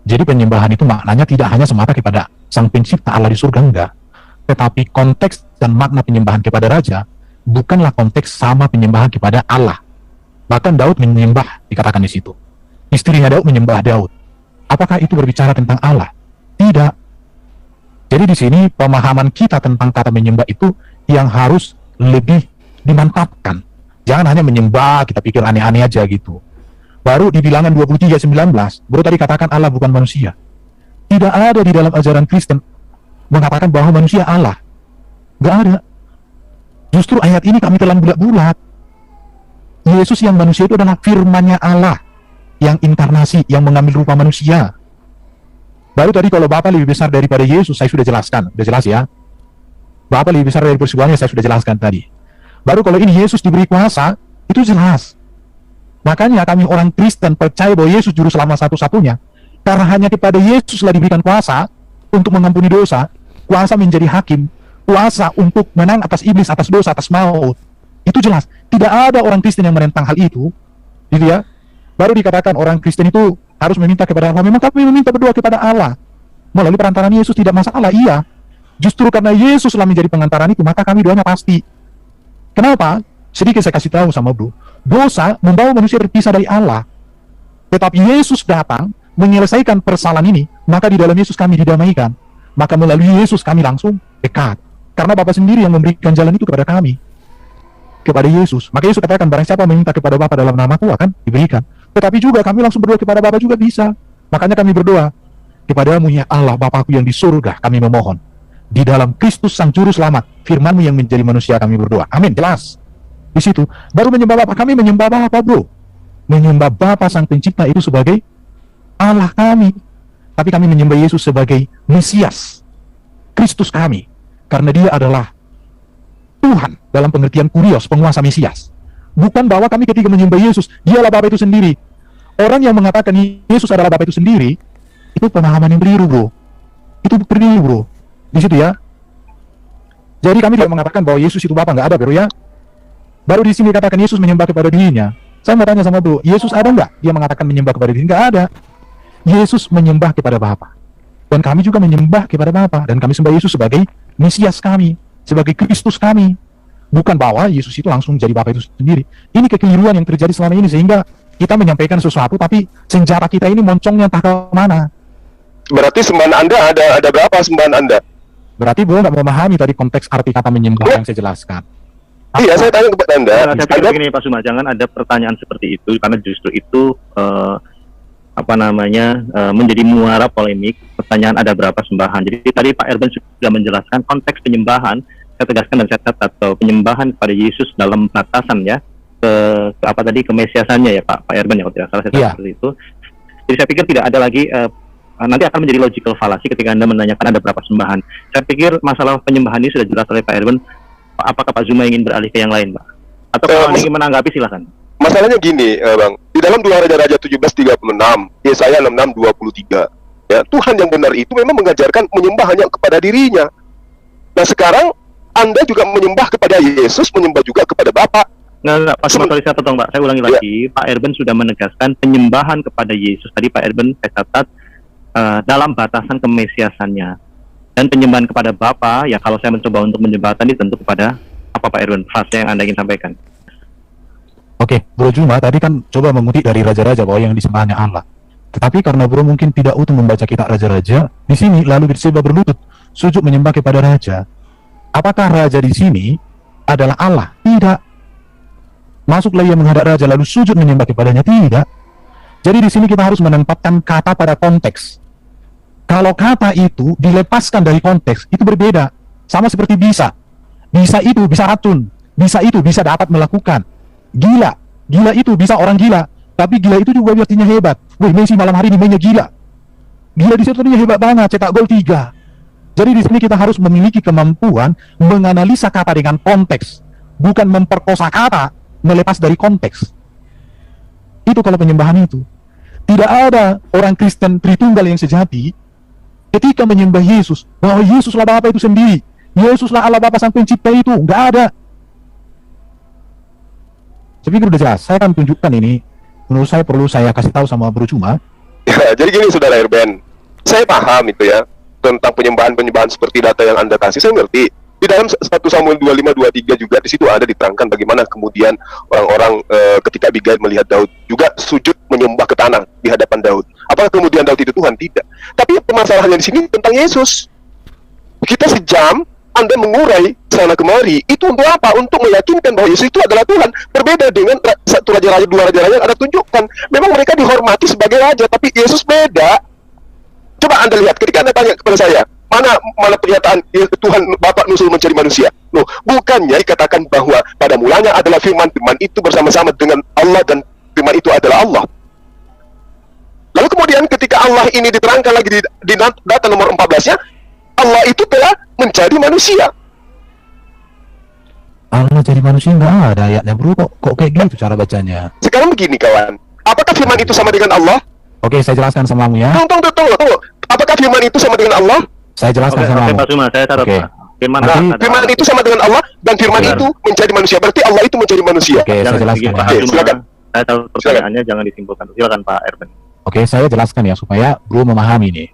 Jadi penyembahan itu maknanya tidak hanya semata kepada Sang Pencipta Allah di surga, enggak. Tetapi konteks dan makna penyembahan kepada raja bukanlah konteks sama penyembahan kepada Allah. Bahkan Daud menyembah, dikatakan di situ. Istrinya Daud menyembah Daud. Apakah itu berbicara tentang Allah? Tidak. Jadi di sini pemahaman kita tentang kata menyembah itu yang harus lebih dimantapkan. Jangan hanya menyembah, kita pikir aneh-aneh aja gitu. Baru di Bilangan 23:19, baru tadi katakan Allah bukan manusia. Tidak ada di dalam ajaran Kristen mengatakan bahwa manusia Allah. Gak ada. Justru ayat ini kami telan bulat-bulat. Yesus yang manusia itu adalah firman-Nya Allah yang inkarnasi, yang mengambil rupa manusia. Baru tadi kalau Bapa lebih besar daripada Yesus, saya sudah jelaskan. Sudah jelas ya. Bapa lebih besar dari persetujuannya, saya sudah jelaskan tadi. Baru kalau ini Yesus diberi kuasa, itu jelas. Makanya kami orang Kristen percaya bahwa Yesus juru selamat satu-satunya. Karena hanya kepada Yesuslah diberikan kuasa untuk mengampuni dosa, kuasa menjadi hakim, kuasa untuk menang atas iblis, atas dosa, atas maut. Itu jelas. Tidak ada orang Kristen yang menentang hal itu. Gitu ya. Baru dikatakan orang Kristen itu harus meminta kepada Allah. Memang kami meminta berdoa kepada Allah. Melalui perantaraan Yesus tidak masalah, iya. Justru karena Yesuslah menjadi pengantaran itu, maka kami doanya pasti. Kenapa? Sedikit saya kasih tahu sama bro. Dosa membawa manusia berpisah dari Allah. Tetapi Yesus datang menyelesaikan persoalan ini, maka di dalam Yesus kami didamaikan. Maka melalui Yesus kami langsung dekat. Karena Bapa sendiri yang memberikan jalan itu kepada kami. Kepada Yesus. Maka Yesus katakan, barang siapa meminta kepada Bapa dalam namaku akan diberikan. Tetapi juga kami langsung berdoa kepada Bapa juga bisa. Makanya kami berdoa, kepadamu ya Allah Bapakku yang di surga, kami memohon. Di dalam Kristus Sang Juru Selamat, firman-Mu yang menjadi manusia kami berdoa. Amin, jelas. Di situ, baru menyembah Bapa. Kami menyembah Bapa bro. Menyembah Bapa Sang Pencipta itu sebagai Allah kami. Tapi kami menyembah Yesus sebagai Mesias, Kristus kami. Karena dia adalah Tuhan dalam pengertian kurios, penguasa Mesias. Bukan bahwa kami ketika menyembah Yesus, dialah Bapa itu sendiri. Orang yang mengatakan Yesus adalah Bapa itu sendiri, itu pemahaman yang keliru bro. Itu keliru bro. Di situ ya. Jadi kami tidak mengatakan bahwa Yesus itu Bapa, nggak ada bro ya. Baru di sini dikatakan Yesus menyembah kepada dirinya. Saya mau tanya sama bro, Yesus ada nggak? Dia mengatakan menyembah kepada dirinya, nggak ada. Yesus menyembah kepada Bapa. Dan kami juga menyembah kepada Bapa. Dan kami sembah Yesus sebagai Mesias kami, sebagai Kristus kami. Bukan bahwa Yesus itu langsung jadi Bapa itu sendiri. Ini kekeliruan yang terjadi selama ini, sehingga kita menyampaikan sesuatu, tapi senjata kita ini moncongnya entah ke mana. Berarti sembahan Anda ada berapa sembahan Anda? Berarti bro nggak memahami tadi konteks arti kata menyembah yang saya jelaskan. Iya, saya tanya kepada Anda. Saya pikir begini Pak Suma, jangan ada pertanyaan seperti itu, karena justru itu menjadi muara polemik. Pertanyaan ada berapa sembahan. Jadi tadi Pak Erben sudah menjelaskan konteks penyembahan. Saya tegaskan dan saya catat atau penyembahan kepada Yesus dalam batasan ya ke kemesiasannya ya Pak Erben ya, kalau tidak salah saya catat seperti itu. Jadi saya pikir tidak ada lagi nanti akan menjadi logical fallacy ketika Anda menanyakan ada berapa sembahan. Saya pikir masalah penyembahan ini sudah jelas oleh Pak Erben. Apakah Pak Zuma ingin beralih ke yang lain, Pak? Atau kalau ingin menanggapi silakan. Masalahnya gini, Bang. Di dalam 2 Raja-Raja 17:36, Yesaya 66:23, ya, Tuhan yang benar itu memang mengajarkan menyembah hanya kepada dirinya. Nah, sekarang Anda juga menyembah kepada Yesus, menyembah juga kepada Bapa. Nggak, Pak Zuma, sorry saya potong, Pak. Saya ulangi lagi. Pak Erben sudah menegaskan penyembahan kepada Yesus. Tadi Pak Erben saya catat dalam batasan kemesiasannya. Dan penyembahan kepada Bapa, ya kalau saya mencoba untuk menjembatkan ini tentu kepada apa Pak Erwin, frase yang Anda ingin sampaikan. Oke, Bro Juma tadi kan coba mengutip dari Raja-Raja bahwa yang disembahnya Allah. Tetapi karena Bro mungkin tidak utuh membaca kitab Raja-Raja, di sini lalu bersembah berlutut, sujud menyembah kepada Raja. Apakah Raja di sini adalah Allah? Tidak. Masuklah ia menghadap Raja lalu sujud menyembah kepadanya? Tidak. Jadi di sini kita harus menempatkan kata pada konteks. Kalau kata itu dilepaskan dari konteks, itu berbeda. Sama seperti bisa. Bisa itu bisa racun. Bisa itu bisa dapat melakukan. Gila. Gila itu bisa orang gila. Tapi gila itu juga artinya hebat. Wih, Messi malam hari ini mainnya gila. Gila di situ artinya hebat banget, cetak gol 3. Jadi di sini kita harus memiliki kemampuan menganalisa kata dengan konteks. Bukan memperkosa kata melepas dari konteks. Itu kalau penyembahan itu. Tidak ada orang Kristen Tritunggal yang sejati ketika menyembah Yesus, bahwa Yesuslah Bapa itu sendiri, Yesuslah Allah Bapa Sang Pencipta itu, nggak ada. Saya pikir udah jelas. Saya akan tunjukkan ini. Menurut saya perlu saya kasih tahu sama Bro Cuma. Ya, jadi gini saudara Erben, saya paham itu ya tentang penyembahan-penyembahan seperti data yang Anda kasih, saya ngerti. Di dalam 1 Samuel 25-23 juga di situ ada diterangkan bagaimana kemudian orang-orang ketika Abigail melihat Daud juga sujud menyembah ke tanah di hadapan Daud. Apakah kemudian Daud itu Tuhan? Tidak. Tapi permasalahannya di sini tentang Yesus. Kita sejam Anda mengurai sana kemari, itu untuk apa? Untuk meyakinkan bahwa Yesus itu adalah Tuhan. Berbeda dengan satu raja-raja, dua raja-raja yang Anda tunjukkan. Memang mereka dihormati sebagai raja, tapi Yesus beda. Coba Anda lihat ketika Anda tanya kepada saya, mana pernyataan Tuhan Bapak Nusul mencari manusia? Loh, bukannya dikatakan bahwa pada mulanya adalah firman, firman itu bersama-sama dengan Allah dan firman itu adalah Allah. Lalu kemudian ketika Allah ini diterangkan lagi di data nomor 14-nya, Allah itu telah menjadi manusia. Allah jadi manusia nggak ada ayatnya, Bro. Kok kayak gitu cara bacanya? Sekarang begini kawan, apakah firman itu sama dengan Allah? Oke, saya jelaskan sama kamu ya. Tunggu. Apakah firman itu sama dengan Allah? Saya jelaskan sama kamu. Pak Cuma, saya taruh Oke. Pak. Firman Nah, Allah Firman itu sama dengan Allah dan firman Benar. itu menjadi manusia. Berarti Allah itu menjadi manusia. Oke, saya jelaskan Pak ya. Oke, Cuma, silakan. saya tahu pertanyaannya, jangan disimpulkan. Silakan Pak Erben. Oke, saya jelaskan ya supaya Bro memahami nih.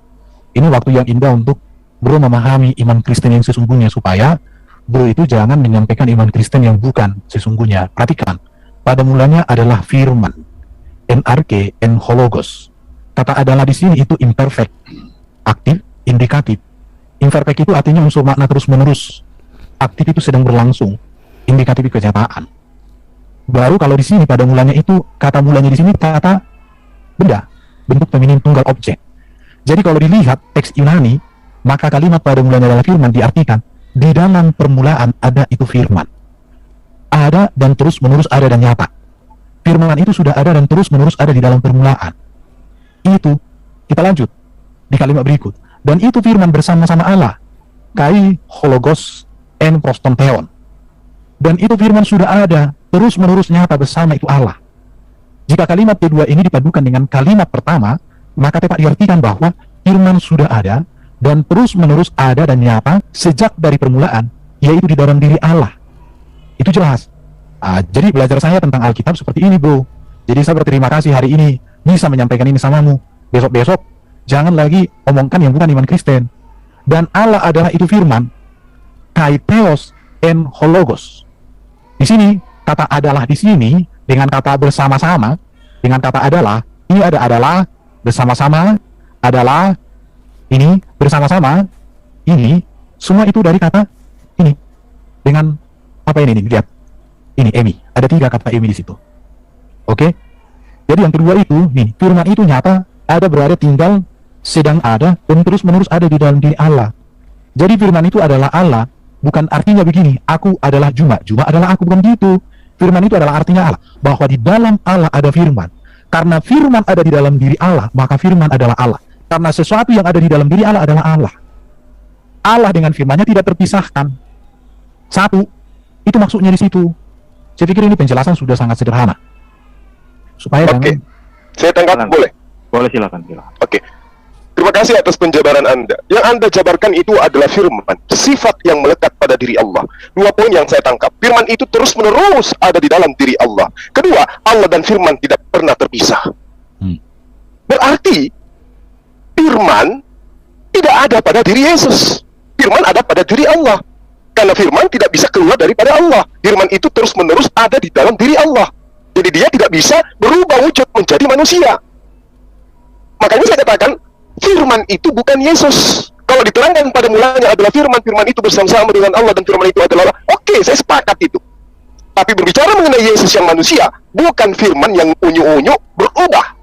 Ini waktu yang indah untuk Bro memahami iman Kristen yang sesungguhnya, supaya Bro itu jangan menyampaikan iman Kristen yang bukan sesungguhnya. Perhatikan, pada mulanya adalah firman, NRK, en hologos. Kata adalah di sini itu imperfect, aktif, indikatif. Imperfect itu artinya unsur makna terus-menerus. Aktif itu sedang berlangsung, indikatif itu kenyataan. Baru kalau di sini pada mulanya itu, kata mulanya di sini kata benda, bentuk feminim tunggal objek. Jadi kalau dilihat teks Yunani, maka kalimat pada mulanya adalah firman diartikan di dalam permulaan ada itu firman. Ada dan terus menerus ada dan nyata. Firman itu sudah ada dan terus menerus ada di dalam permulaan. Itu kita lanjut di kalimat berikut. Dan itu firman bersama-sama Allah, kai hologos en prostonteon. Dan itu firman sudah ada terus menerus nyata bersama itu Allah. Jika kalimat kedua ini dipadukan dengan kalimat pertama, maka tepat diartikan bahwa firman sudah ada dan terus menerus ada dan nyata sejak dari permulaan, yaitu di dalam diri Allah. Itu jelas. Jadi belajar saya tentang Alkitab seperti ini, Bro. Jadi saya berterima kasih hari ini bisa menyampaikan ini samamu. Besok-besok jangan lagi omongkan yang bukan iman Kristen. Dan Allah adalah itu firman, kaitheos en hologos. Di sini kata adalah di sini dengan kata bersama-sama, dengan kata adalah, ini ada adalah bersama-sama, adalah ini bersama-sama, ini semua itu dari kata ini dengan apa ini nih, lihat ini Emi, ada 3 kata Emi di situ. Oke, jadi yang kedua itu nih, firman itu nyata, ada, berada, tinggal, sedang ada dan terus menerus ada di dalam diri Allah. Jadi firman itu adalah Allah, bukan artinya begini, aku adalah Juma adalah aku, bukan gitu. Firman itu adalah artinya Allah, bahwa di dalam Allah ada firman. Karena firman ada di dalam diri Allah, maka firman adalah Allah. Karena sesuatu yang ada di dalam diri Allah adalah Allah. Allah dengan firman-Nya tidak terpisahkan. Satu, itu maksudnya di situ. Saya pikir ini penjelasan sudah sangat sederhana. Supaya Oke. jangan... Saya tangkap boleh? Boleh, silakan. Oke. Terima kasih atas penjabaran Anda. Yang Anda jabarkan itu adalah firman, sifat yang melekat pada diri Allah. 2 poin yang saya tangkap. Firman itu terus-menerus ada di dalam diri Allah. Kedua, Allah dan firman tidak pernah terpisah. Berarti firman tidak ada pada diri Yesus. Firman ada pada diri Allah. Karena firman tidak bisa keluar daripada Allah. Firman itu terus-menerus ada di dalam diri Allah. Jadi dia tidak bisa berubah wujud menjadi manusia. Makanya saya katakan, firman itu bukan Yesus. Kalau diterangkan pada mulanya adalah firman, firman itu bersama-sama dengan Allah dan firman itu adalah Allah. Oke, saya sepakat itu. Tapi berbicara mengenai Yesus yang manusia, bukan firman yang unyu-unyu berubah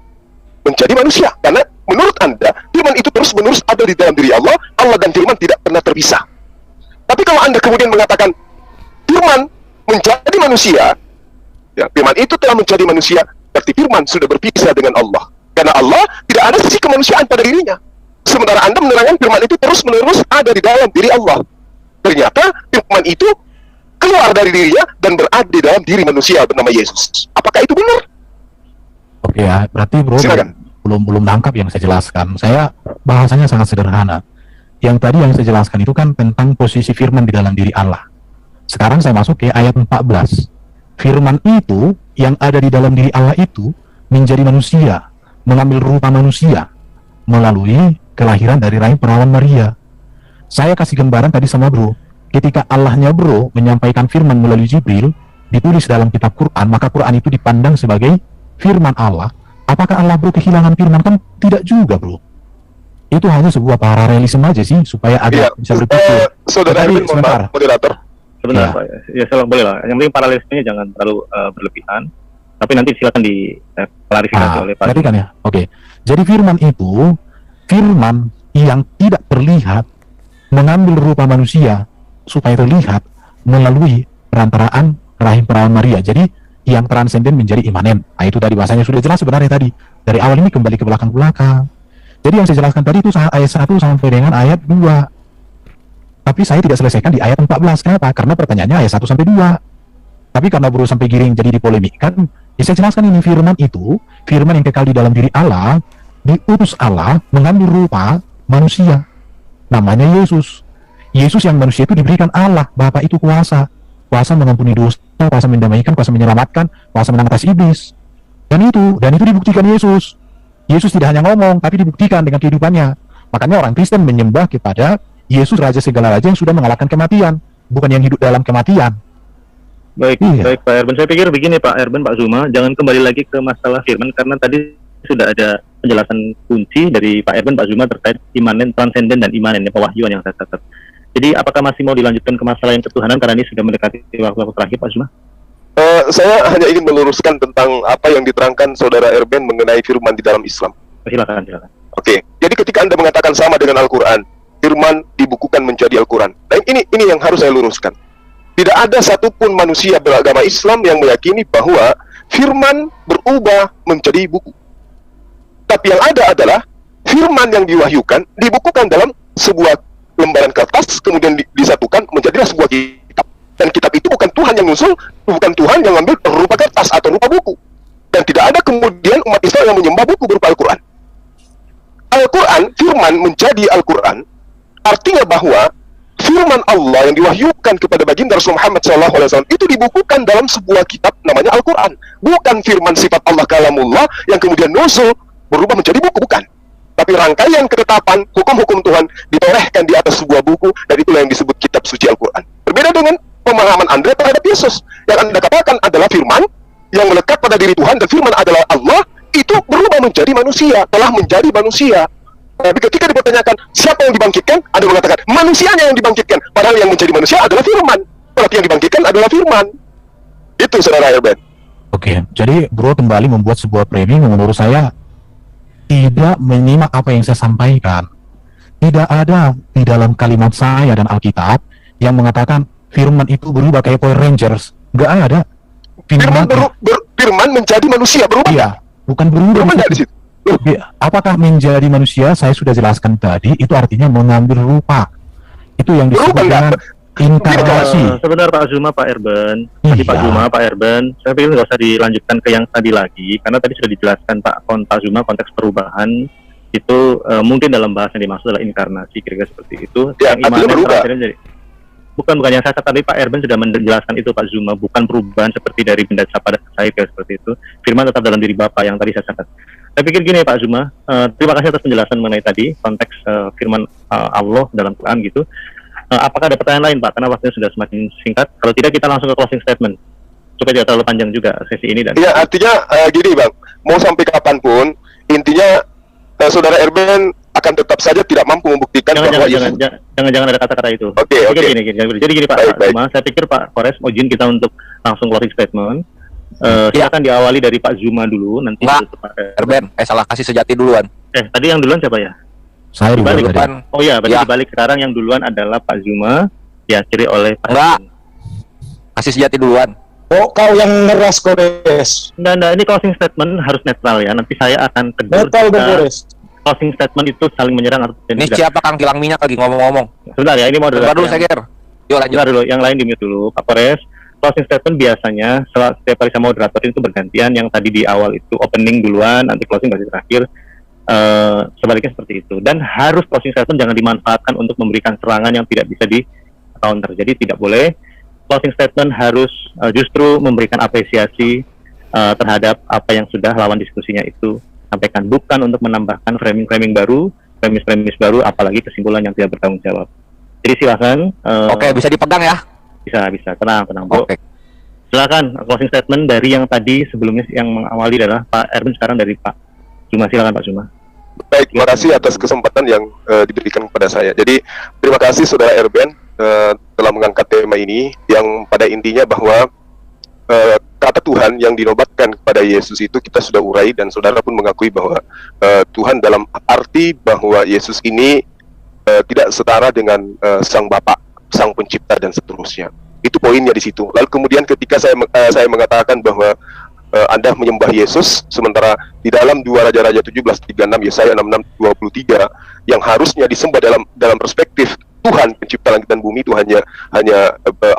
menjadi manusia. Karena menurut Anda, firman itu terus-menerus ada di dalam diri Allah, Allah dan firman tidak pernah terpisah. Tapi kalau Anda kemudian mengatakan firman menjadi manusia, ya, firman itu telah menjadi manusia, berarti firman sudah berpisah dengan Allah. Karena Allah tidak ada sisi kemanusiaan pada dirinya. Sementara Anda menerangkan firman itu terus-menerus ada di dalam diri Allah. Ternyata firman itu keluar dari dirinya dan berada di dalam diri manusia bernama Yesus. Apakah itu benar? Oke ya, berarti bro Silakan. belum nangkap yang saya jelaskan. Saya bahasanya sangat sederhana. Yang tadi yang saya jelaskan itu kan tentang posisi firman di dalam diri Allah. Sekarang saya masuk ke ayat 14. Firman itu yang ada di dalam diri Allah itu menjadi manusia, mengambil rupa manusia melalui kelahiran dari rahim perawan Maria. Saya kasih gambaran tadi sama bro. Ketika Allahnya bro menyampaikan firman melalui Jibril, ditulis dalam kitab Quran, maka Quran itu dipandang sebagai firman Allah. Apakah Allah bro kehilangan firman? Kan tidak juga bro. Itu hanya sebuah paralelisme aja sih, supaya agak bisa berpikir. Saudara Tetapi Erwin, mohon sebentar. maaf, moderator. Sebentar Ya. Pak, ya salah boleh lah. Yang penting paralelismenya jangan terlalu berlebihan. Tapi nanti silakan diklarifikasi oleh Pak. Berarti kan ya, oke. Jadi firman itu, firman yang tidak terlihat mengambil rupa manusia supaya terlihat melalui perantaraan rahim perawan Maria. Jadi yang transenden menjadi imanen. Nah itu tadi bahasanya sudah jelas sebenarnya tadi. Dari awal ini kembali ke belakang-belakang. Jadi yang saya jelaskan tadi itu ayat 1 sampai dengan ayat 2. Tapi saya tidak selesaikan di ayat 14. Kenapa? Karena pertanyaannya ayat 1 sampai 2. Tapi karena baru sampai giring jadi dipolemikkan, ya saya jelaskan ini firman itu, firman yang kekal di dalam diri Allah, diutus Allah mengambil rupa manusia. Namanya Yesus. Yesus yang manusia itu diberikan Allah, Bapa itu kuasa. Kuasa mengampuni dosa, kuasa mendamaikan, kuasa menyelamatkan, kuasa menang atas iblis. Dan itu dibuktikan Yesus. Yesus tidak hanya ngomong, tapi dibuktikan dengan kehidupannya. Makanya orang Kristen menyembah kepada Yesus Raja segala raja yang sudah mengalahkan kematian, bukan yang hidup dalam kematian. Baik, Iya. baik Pak Erben. Saya pikir begini Pak Erben, Pak Zuma, jangan kembali lagi ke masalah firman karena tadi sudah ada penjelasan kunci dari Pak Erben, Pak Zuma terkait imanen, transenden dan imanen, pewahyuan yang saya catat. Jadi apakah masih mau dilanjutkan ke masalah yang ketuhanan karena ini sudah mendekati waktu terakhir Pak Zuma? Saya hanya ingin meluruskan tentang apa yang diterangkan saudara Erben mengenai firman di dalam Islam. Silakan. Oke, jadi ketika Anda mengatakan sama dengan Al-Quran, firman dibukukan menjadi Al-Quran. Nah, ini yang harus saya luruskan. Tidak ada satupun manusia beragama Islam yang meyakini bahwa firman berubah menjadi buku. Tapi yang ada adalah firman yang diwahyukan dibukukan dalam sebuah lembaran kertas, kemudian disatukan menjadilah sebuah kitab. Dan kitab itu bukan Tuhan yang nyusul, bukan Tuhan yang ngambil rupa kertas atau rupa buku. Dan tidak ada kemudian umat Islam yang menyembah buku berupa Al-Quran. Al-Quran, firman menjadi Al-Quran, artinya bahwa firman Allah yang diwahyukan kepada baginda Rasul Muhammad SAW itu dibukukan dalam sebuah kitab namanya Al-Quran. Bukan firman sifat Allah kalamullah yang kemudian nusul berubah menjadi buku, bukan. Tapi rangkaian ketetapan hukum-hukum Tuhan ditorehkan di atas sebuah buku, dan itulah yang disebut kitab suci Al-Quran. Berbeda dengan pemahaman Anda terhadap Yesus. Yang Anda katakan adalah firman yang melekat pada diri Tuhan, dan firman adalah Allah, itu berubah menjadi manusia, telah menjadi manusia. Tapi ketika dipertanyakan siapa yang dibangkitkan, Anda mengatakan manusianya yang dibangkitkan, padahal yang menjadi manusia adalah firman. Berarti yang dibangkitkan adalah firman. Itu saudara Erben. Oke, jadi bro kembali membuat sebuah framing yang menurut saya tidak menyimak apa yang saya sampaikan. Tidak ada di dalam kalimat saya dan Alkitab yang mengatakan firman itu berubah kayak Power Rangers. Nggak ada. Firman menjadi manusia, berubah. Iya, bukan berubah. Berubah nggak di situ? Apakah menjadi manusia? Saya sudah jelaskan tadi, itu artinya mengambil rupa. Itu yang disebut Berubah nggak? dengan inkarnasi. Sebentar Pak Zuma, Pak Erben. Tadi Pak Iya. Zuma, Pak Erben. Saya pikir nggak usah dilanjutkan ke yang tadi lagi, karena tadi sudah dijelaskan Pak Zuma konteks perubahan itu mungkin dalam bahasa yang dimaksud adalah inkarnasi, kira-kira seperti itu. Ya, Yang artinya berubah. Bukan yang saya catat tadi Pak Erben sudah menjelaskan itu Pak Zuma, bukan perubahan seperti dari benda pada cair seperti itu. Firman tetap dalam diri Bapa yang tadi saya catat. Saya pikir gini Pak Zuma, terima kasih atas penjelasan mengenai tadi konteks firman Allah dalam Quran gitu. Apakah ada pertanyaan lain Pak? Karena waktunya sudah semakin singkat. Kalau tidak kita langsung ke closing statement supaya tidak terlalu panjang juga sesi ini. Dan Ya, artinya gini Bang, mau sampai kapanpun, intinya saudara Erben akan tetap saja tidak mampu membuktikan bahwa Yesus. jangan ada kata-kata itu. Oke, Saya oke. pikir gini. Jadi gini Pak Baik. Zuma, saya pikir Pak Kores mau izin kita untuk langsung closing statement. Silakan diawali dari Pak Zuma dulu, nanti Enggak. ditutup Pak Erben, salah kasih sejati duluan. tadi yang duluan siapa ya? Saya Dibalik dulu tadi. Depan. Oh iya, berarti Ya. dibalik sekarang yang duluan adalah Pak Zuma, diakhiri oleh Pak Enggak. Erben. Kasih sejati duluan. Oh, kau yang ngeras Kores. Nah, ini closing statement harus netral ya. Nanti saya akan tegur Netral dong jika Kores. closing statement itu saling menyerang atau Ini tidak. siapa Kang Kilang Minyak lagi ngomong-ngomong? Sebentar ya, ini mau Coba dulu saya kira. Yuk lanjut. Bentar dulu, yang lain di-mute dulu, Pak Polres. Closing statement biasanya setiap kali sama moderator itu bergantian. Yang tadi di awal itu opening duluan, nanti closing baru terakhir. Sebaliknya seperti itu. Dan harus closing statement jangan dimanfaatkan untuk memberikan serangan yang tidak bisa di counter. Jadi tidak boleh. Closing statement harus justru memberikan apresiasi terhadap apa yang sudah lawan diskusinya itu sampaikan, bukan untuk menambahkan framing-framing baru, premis-premis baru, apalagi kesimpulan yang tidak bertanggung jawab. Jadi silakan. Oke, bisa dipegang ya. Bisa, tenang, Bro. Oke. Silakan closing statement dari yang tadi sebelumnya yang mengawali adalah Pak Erwin, sekarang dari Pak Zuma. Silakan Pak Zuma. Baik, terima kasih atas kesempatan yang diberikan kepada saya. Jadi, terima kasih Saudara Erben telah mengangkat tema ini yang pada intinya bahwa kata Tuhan yang dinobatkan kepada Yesus itu kita sudah urai, dan saudara pun mengakui bahwa Tuhan dalam arti bahwa Yesus ini tidak setara dengan Sang Bapa, Sang Pencipta dan seterusnya. Itu poinnya di situ. Lalu kemudian ketika saya mengatakan bahwa Anda menyembah Yesus, sementara di dalam 2 Raja-Raja 17:36, Yesaya 66:23 yang harusnya disembah dalam perspektif Tuhan pencipta langit dan bumi itu hanya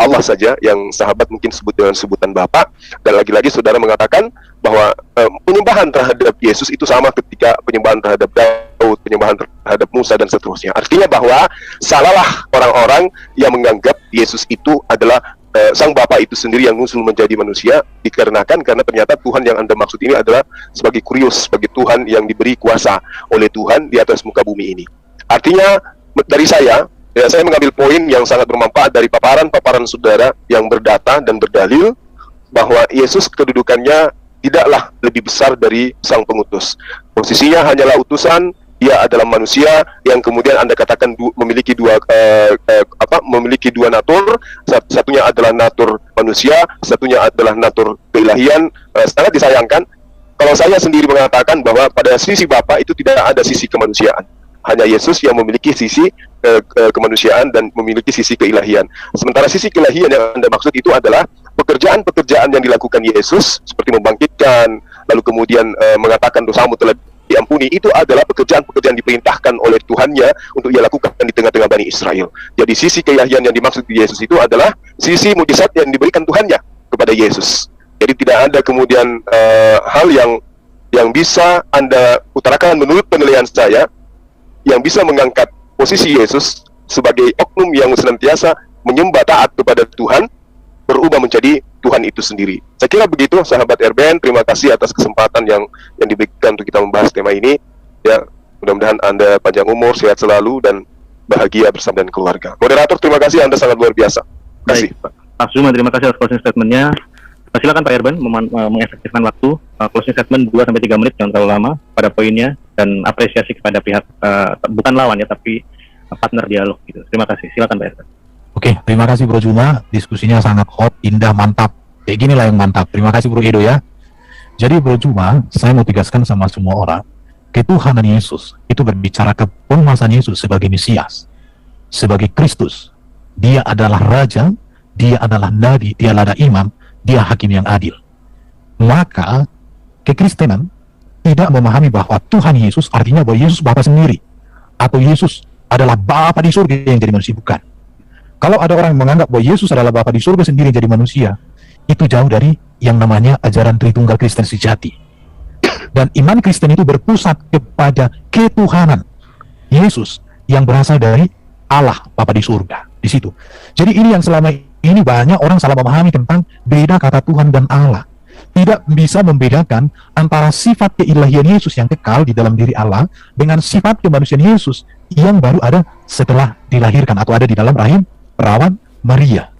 Allah saja yang sahabat mungkin sebut dengan sebutan Bapa. Dan lagi-lagi saudara mengatakan bahwa penyembahan terhadap Yesus itu sama ketika penyembahan terhadap Daud, penyembahan terhadap Musa dan seterusnya. Artinya bahwa salahlah orang-orang yang menganggap Yesus itu adalah Sang Bapa itu sendiri yang muncul menjadi manusia, karena ternyata Tuhan yang Anda maksud ini adalah sebagai kurios, sebagai Tuhan yang diberi kuasa oleh Tuhan di atas muka bumi ini. Artinya dari saya mengambil poin yang sangat bermanfaat dari paparan saudara yang berdata dan berdalil bahwa Yesus kedudukannya tidaklah lebih besar dari Sang Pengutus. Posisinya hanyalah utusan. Dia adalah manusia yang kemudian Anda katakan memiliki dua natur. Satunya adalah natur manusia, satunya adalah natur keilahian. Sangat disayangkan kalau saya sendiri mengatakan bahwa pada sisi Bapa itu tidak ada sisi kemanusiaan. Hanya Yesus yang memiliki sisi kemanusiaan dan memiliki sisi keilahian. Sementara sisi keilahian yang Anda maksud itu adalah pekerjaan-pekerjaan yang dilakukan Yesus, seperti membangkitkan, lalu kemudian mengatakan dosamu telah diampuni, itu adalah pekerjaan-pekerjaan diperintahkan oleh Tuhannya untuk ia lakukan di tengah-tengah Bani Israel. Jadi sisi keilahian yang dimaksud Yesus itu adalah sisi mujizat yang diberikan Tuhannya kepada Yesus. Jadi tidak ada kemudian hal yang bisa Anda utarakan menurut penilaian saya yang bisa mengangkat posisi Yesus sebagai oknum yang senantiasa menyembah taat kepada Tuhan, berubah menjadi Tuhan itu sendiri. Saya kira begitu, sahabat Erben. Terima kasih atas kesempatan yang diberikan untuk kita membahas tema ini. Ya, mudah-mudahan Anda panjang umur, sehat selalu, dan bahagia bersama dengan keluarga. Moderator, terima kasih, Anda sangat luar biasa. Terima kasih, Pak. Pak Zuma, terima kasih atas closing statement-nya. Silakan Pak Erben mengefektifkan waktu. Closing statement 2-3 menit, jangan terlalu lama pada poinnya, dan apresiasi kepada pihak bukan lawan ya, tapi partner dialog gitu. Terima kasih. Silakan Pak Erben. Oke, terima kasih Bro Zuma. Diskusinya sangat hot, indah, mantap. Kayak gini lah yang mantap. Terima kasih Bro Edo ya. Jadi Bro Zuma, saya mau tegaskan sama semua orang, ketuhanan Yesus itu berbicara ke penguasaan Yesus sebagai Mesias, sebagai Kristus. Dia adalah Raja, dia adalah Nabi, dia adalah Imam, dia Hakim yang adil. Maka kekristenan tidak memahami bahwa Tuhan Yesus artinya bahwa Yesus Bapa sendiri, atau Yesus adalah Bapa di surga yang jadi manusia. Bukan. Kalau ada orang yang menganggap bahwa Yesus adalah Bapa di surga sendiri jadi manusia, itu jauh dari yang namanya ajaran Tritunggal Kristen sejati. Dan iman Kristen itu berpusat kepada ketuhanan Yesus yang berasal dari Allah Bapa di surga. Di situ. Jadi ini yang selama ini banyak orang salah memahami tentang beda kata Tuhan dan Allah. Tidak bisa membedakan antara sifat keilahian Yesus yang kekal di dalam diri Allah dengan sifat kemanusiaan Yesus yang baru ada setelah dilahirkan atau ada di dalam rahim perawan Maria.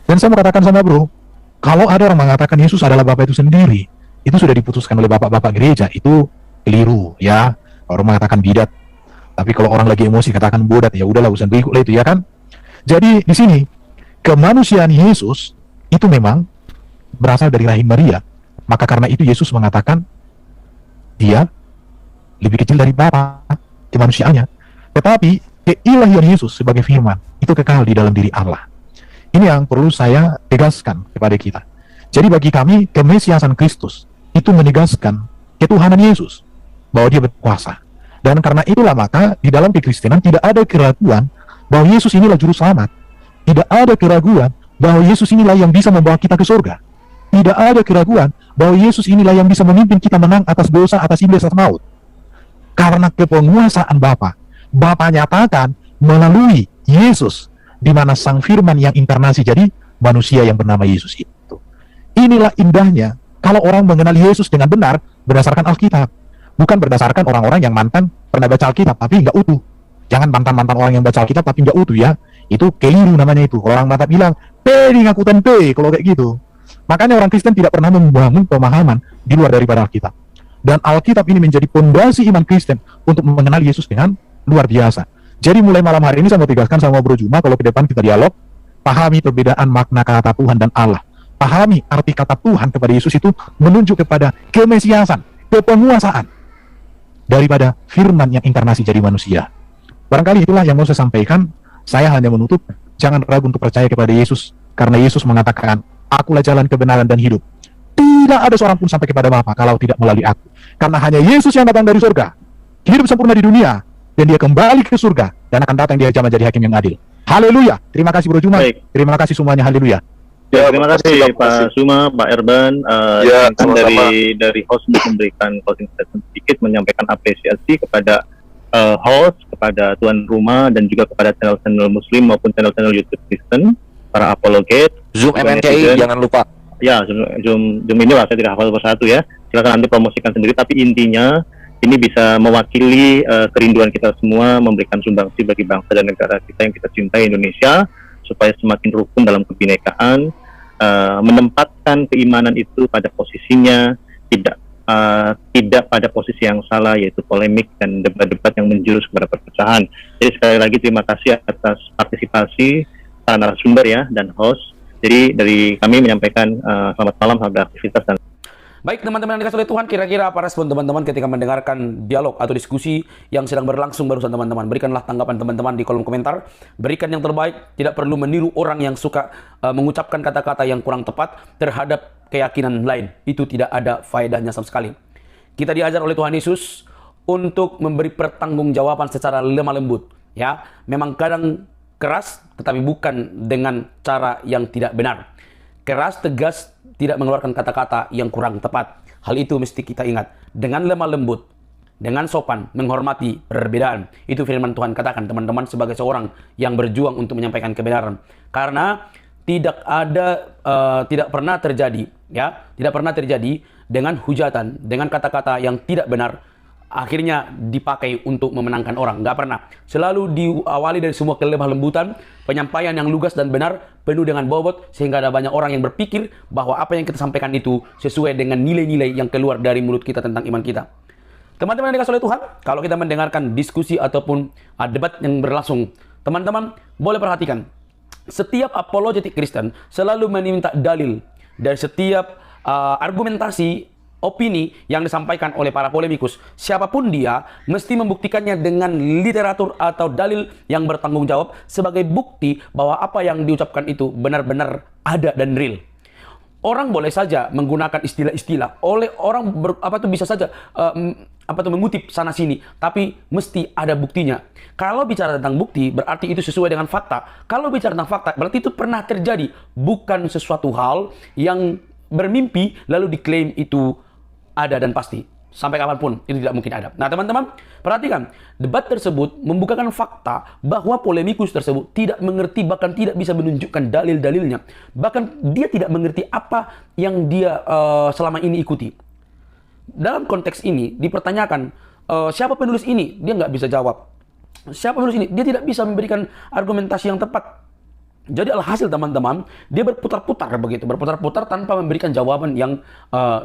Dan saya mau katakan sama bro, kalau ada orang mengatakan Yesus adalah Bapa itu sendiri, itu sudah diputuskan oleh bapak-bapak gereja, itu keliru ya. Orang mengatakan bidat, tapi kalau orang lagi emosi katakan bodat, ya udahlah urusan berikut lah itu ya kan. Jadi di sini kemanusiaan Yesus itu memang berasal dari rahim Maria. Maka karena itu Yesus mengatakan dia lebih kecil dari Bapa kemanusiaannya. Tetapi keilahian Yesus sebagai firman itu kekal di dalam diri Allah. Ini yang perlu saya tegaskan kepada kita. Jadi bagi kami kemesiasan Kristus itu menegaskan ketuhanan Yesus, bahwa dia berkuasa. Dan karena itulah maka di dalam kekristenan tidak ada keraguan bahwa Yesus inilah juru selamat. Tidak ada keraguan bahwa Yesus inilah yang bisa membawa kita ke surga. Tidak ada keraguan bahwa Yesus inilah yang bisa memimpin kita menang atas dosa, atas iblis, atas maut. Karena kepenguasaan Bapa. Bapa nyatakan melalui Yesus, di mana Sang Firman yang inkarnasi jadi manusia yang bernama Yesus itu. Inilah indahnya kalau orang mengenal Yesus dengan benar berdasarkan Alkitab. Bukan berdasarkan orang-orang yang mantan pernah baca Alkitab tapi nggak utuh. Jangan mantan-mantan orang yang baca Alkitab tapi nggak utuh ya. Itu keliru namanya itu. Orang mata bilang, P di ngakutan P, kalau kayak gitu. Makanya orang Kristen tidak pernah membangun pemahaman di luar daripada Alkitab. Dan Alkitab ini menjadi pondasi iman Kristen untuk mengenal Yesus dengan luar biasa. Jadi mulai malam hari ini saya mau tegaskan sama Bro Juma, kalau ke depan kita dialog, pahami perbedaan makna kata Tuhan dan Allah. Pahami arti kata Tuhan kepada Yesus itu menunjuk kepada kemesiasan, kepenguasaan daripada firman yang inkarnasi jadi manusia. Barangkali itulah yang mau saya sampaikan. Saya hanya menutup, jangan ragu untuk percaya kepada Yesus, karena Yesus mengatakan, akulah jalan kebenaran dan hidup. Tidak ada seorang pun sampai kepada Bapa kalau tidak melalui aku. Karena hanya Yesus yang datang dari surga, hidup sempurna di dunia, dan dia kembali ke surga, dan akan datang di zaman jadi hakim yang adil. Haleluya. Terima kasih Bro Juma. Baik. Terima kasih semuanya. Haleluya. Ya, terima kasih Pak Suma, Pak Erban. Ya, Kan sama-sama. dari host untuk memberikan closing statement sedikit, menyampaikan apresiasi kepada host, kepada tuan rumah, dan juga kepada channel-channel Muslim maupun channel-channel YouTube Kristen, para apologet, Zoom MNCI netizen. jangan lupa. Ya, Zoom ini lah, saya tidak hafal persatu ya. Silakan nanti promosikan sendiri, tapi intinya ini bisa mewakili kerinduan kita semua memberikan sumbangsi bagi bangsa dan negara kita yang kita cintai, Indonesia, supaya semakin rukun dalam kebinekaan, menempatkan keimanan itu pada posisinya, tidak pada posisi yang salah, yaitu polemik dan debat-debat yang menjurus kepada perpecahan. Jadi sekali lagi terima kasih atas partisipasi para narasumber ya dan host. Jadi dari kami menyampaikan selamat malam, selamat beraktivitas dan Baik teman-teman yang dikasih oleh Tuhan, kira-kira apa respon teman-teman ketika mendengarkan dialog atau diskusi yang sedang berlangsung barusan teman-teman? Berikanlah tanggapan teman-teman di kolom komentar. Berikan yang terbaik, tidak perlu meniru orang yang suka mengucapkan kata-kata yang kurang tepat terhadap keyakinan lain. Itu tidak ada faedahnya sama sekali. Kita diajar oleh Tuhan Yesus untuk memberi pertanggungjawaban secara lemah lembut. Ya, memang kadang keras, tetapi bukan dengan cara yang tidak benar. Keras, tegas, tidak mengeluarkan kata-kata yang kurang tepat. Hal itu mesti kita ingat. Dengan lemah lembut, dengan sopan, menghormati perbedaan. Itu firman Tuhan katakan teman-teman sebagai seorang yang berjuang untuk menyampaikan kebenaran. Karena tidak pernah terjadi, ya, tidak pernah terjadi dengan hujatan, dengan kata-kata yang tidak benar, akhirnya dipakai untuk memenangkan orang. Nggak pernah. Selalu diawali dari semua kelemah lembutan, penyampaian yang lugas dan benar, penuh dengan bobot, sehingga ada banyak orang yang berpikir bahwa apa yang kita sampaikan itu sesuai dengan nilai-nilai yang keluar dari mulut kita tentang iman kita. Teman-teman yang dikasih oleh Tuhan, kalau kita mendengarkan diskusi ataupun debat yang berlangsung, teman-teman boleh perhatikan, setiap apologetik Kristen selalu meminta dalil dari setiap argumentasi, opini yang disampaikan oleh para polemikus. Siapapun dia mesti membuktikannya dengan literatur atau dalil yang bertanggung jawab sebagai bukti bahwa apa yang diucapkan itu benar-benar ada dan real. Orang boleh saja menggunakan istilah-istilah, bisa saja mengutip sana sini, tapi mesti ada buktinya. Kalau bicara tentang bukti, berarti itu sesuai dengan fakta. Kalau bicara tentang fakta, berarti itu pernah terjadi, bukan sesuatu hal yang bermimpi lalu diklaim itu ada dan pasti. Sampai kapanpun itu tidak mungkin ada. Nah teman-teman, perhatikan, debat tersebut membukakan fakta bahwa polemikus tersebut tidak mengerti, bahkan tidak bisa menunjukkan dalil-dalilnya. Bahkan dia tidak mengerti apa yang dia selama ini ikuti. Dalam konteks ini dipertanyakan, siapa penulis ini? Dia nggak bisa jawab. Siapa penulis ini? Dia tidak bisa memberikan argumentasi yang tepat. Jadi alhasil teman-teman, dia berputar-putar begitu, berputar-putar tanpa memberikan jawaban yang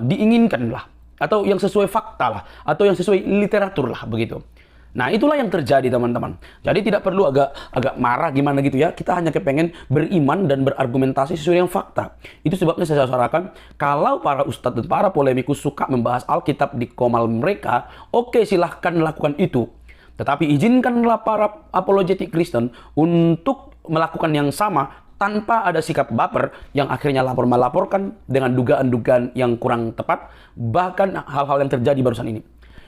diinginkan lah, atau yang sesuai fakta lah, atau yang sesuai literatur lah begitu. Nah itulah yang terjadi teman-teman. Jadi tidak perlu agak marah gimana gitu ya. Kita hanya kepengen beriman dan berargumentasi sesuai dengan fakta. Itu sebabnya saya sarankan, kalau para ustadz dan para polemikus suka membahas Alkitab di komal mereka, oke, silahkan lakukan itu. Tetapi izinkanlah para apologetik Kristen untuk melakukan yang sama tanpa ada sikap baper yang akhirnya melaporkan dengan dugaan-dugaan yang kurang tepat, bahkan hal-hal yang terjadi barusan ini.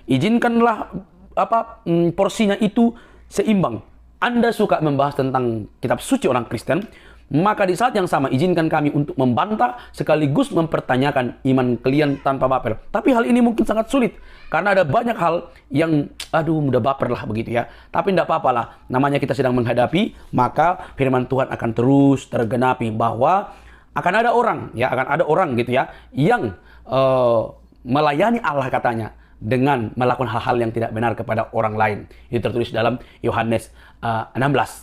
Izinkanlah porsinya itu seimbang, Anda suka membahas tentang kitab suci orang Kristen, maka di saat yang sama izinkan kami untuk membantah sekaligus mempertanyakan iman kalian tanpa baper. Tapi hal ini mungkin sangat sulit karena ada banyak hal yang mudah baper lah begitu ya. Tapi tidak apa-apa lah, namanya kita sedang menghadapi, maka firman Tuhan akan terus tergenapi bahwa akan ada orang gitu ya yang melayani Allah katanya dengan melakukan hal-hal yang tidak benar kepada orang lain. Itu tertulis dalam Yohanes 16,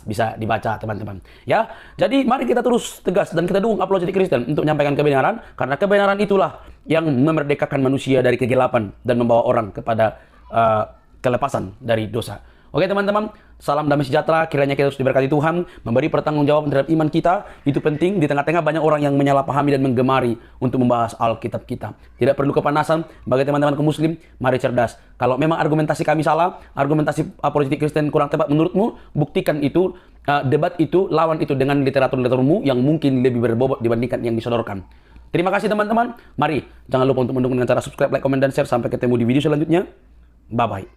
bisa dibaca teman-teman. Ya, jadi mari kita terus tegas dan kita dukung Apologetik Kristen untuk menyampaikan kebenaran, karena kebenaran itulah yang memerdekakan manusia dari kegelapan dan membawa orang kepada kelepasan dari dosa. Oke teman-teman, salam damai sejahtera, kiranya kita terus diberkati Tuhan, memberi pertanggungjawaban terhadap iman kita. Itu penting di tengah-tengah banyak orang yang menyalahpahami dan menggemari untuk membahas Alkitab kita. Tidak perlu kepanasan bagi teman-teman kaum muslim, mari cerdas. Kalau memang argumentasi kami salah, argumentasi Apologetik Kristen kurang tepat menurutmu, buktikan itu, debat itu, lawan itu dengan literatur-literaturmu yang mungkin lebih berbobot dibandingkan yang disodorkan. Terima kasih teman-teman, mari jangan lupa untuk mendukung dengan cara subscribe, like, komen, dan share. Sampai ketemu di video selanjutnya, bye-bye.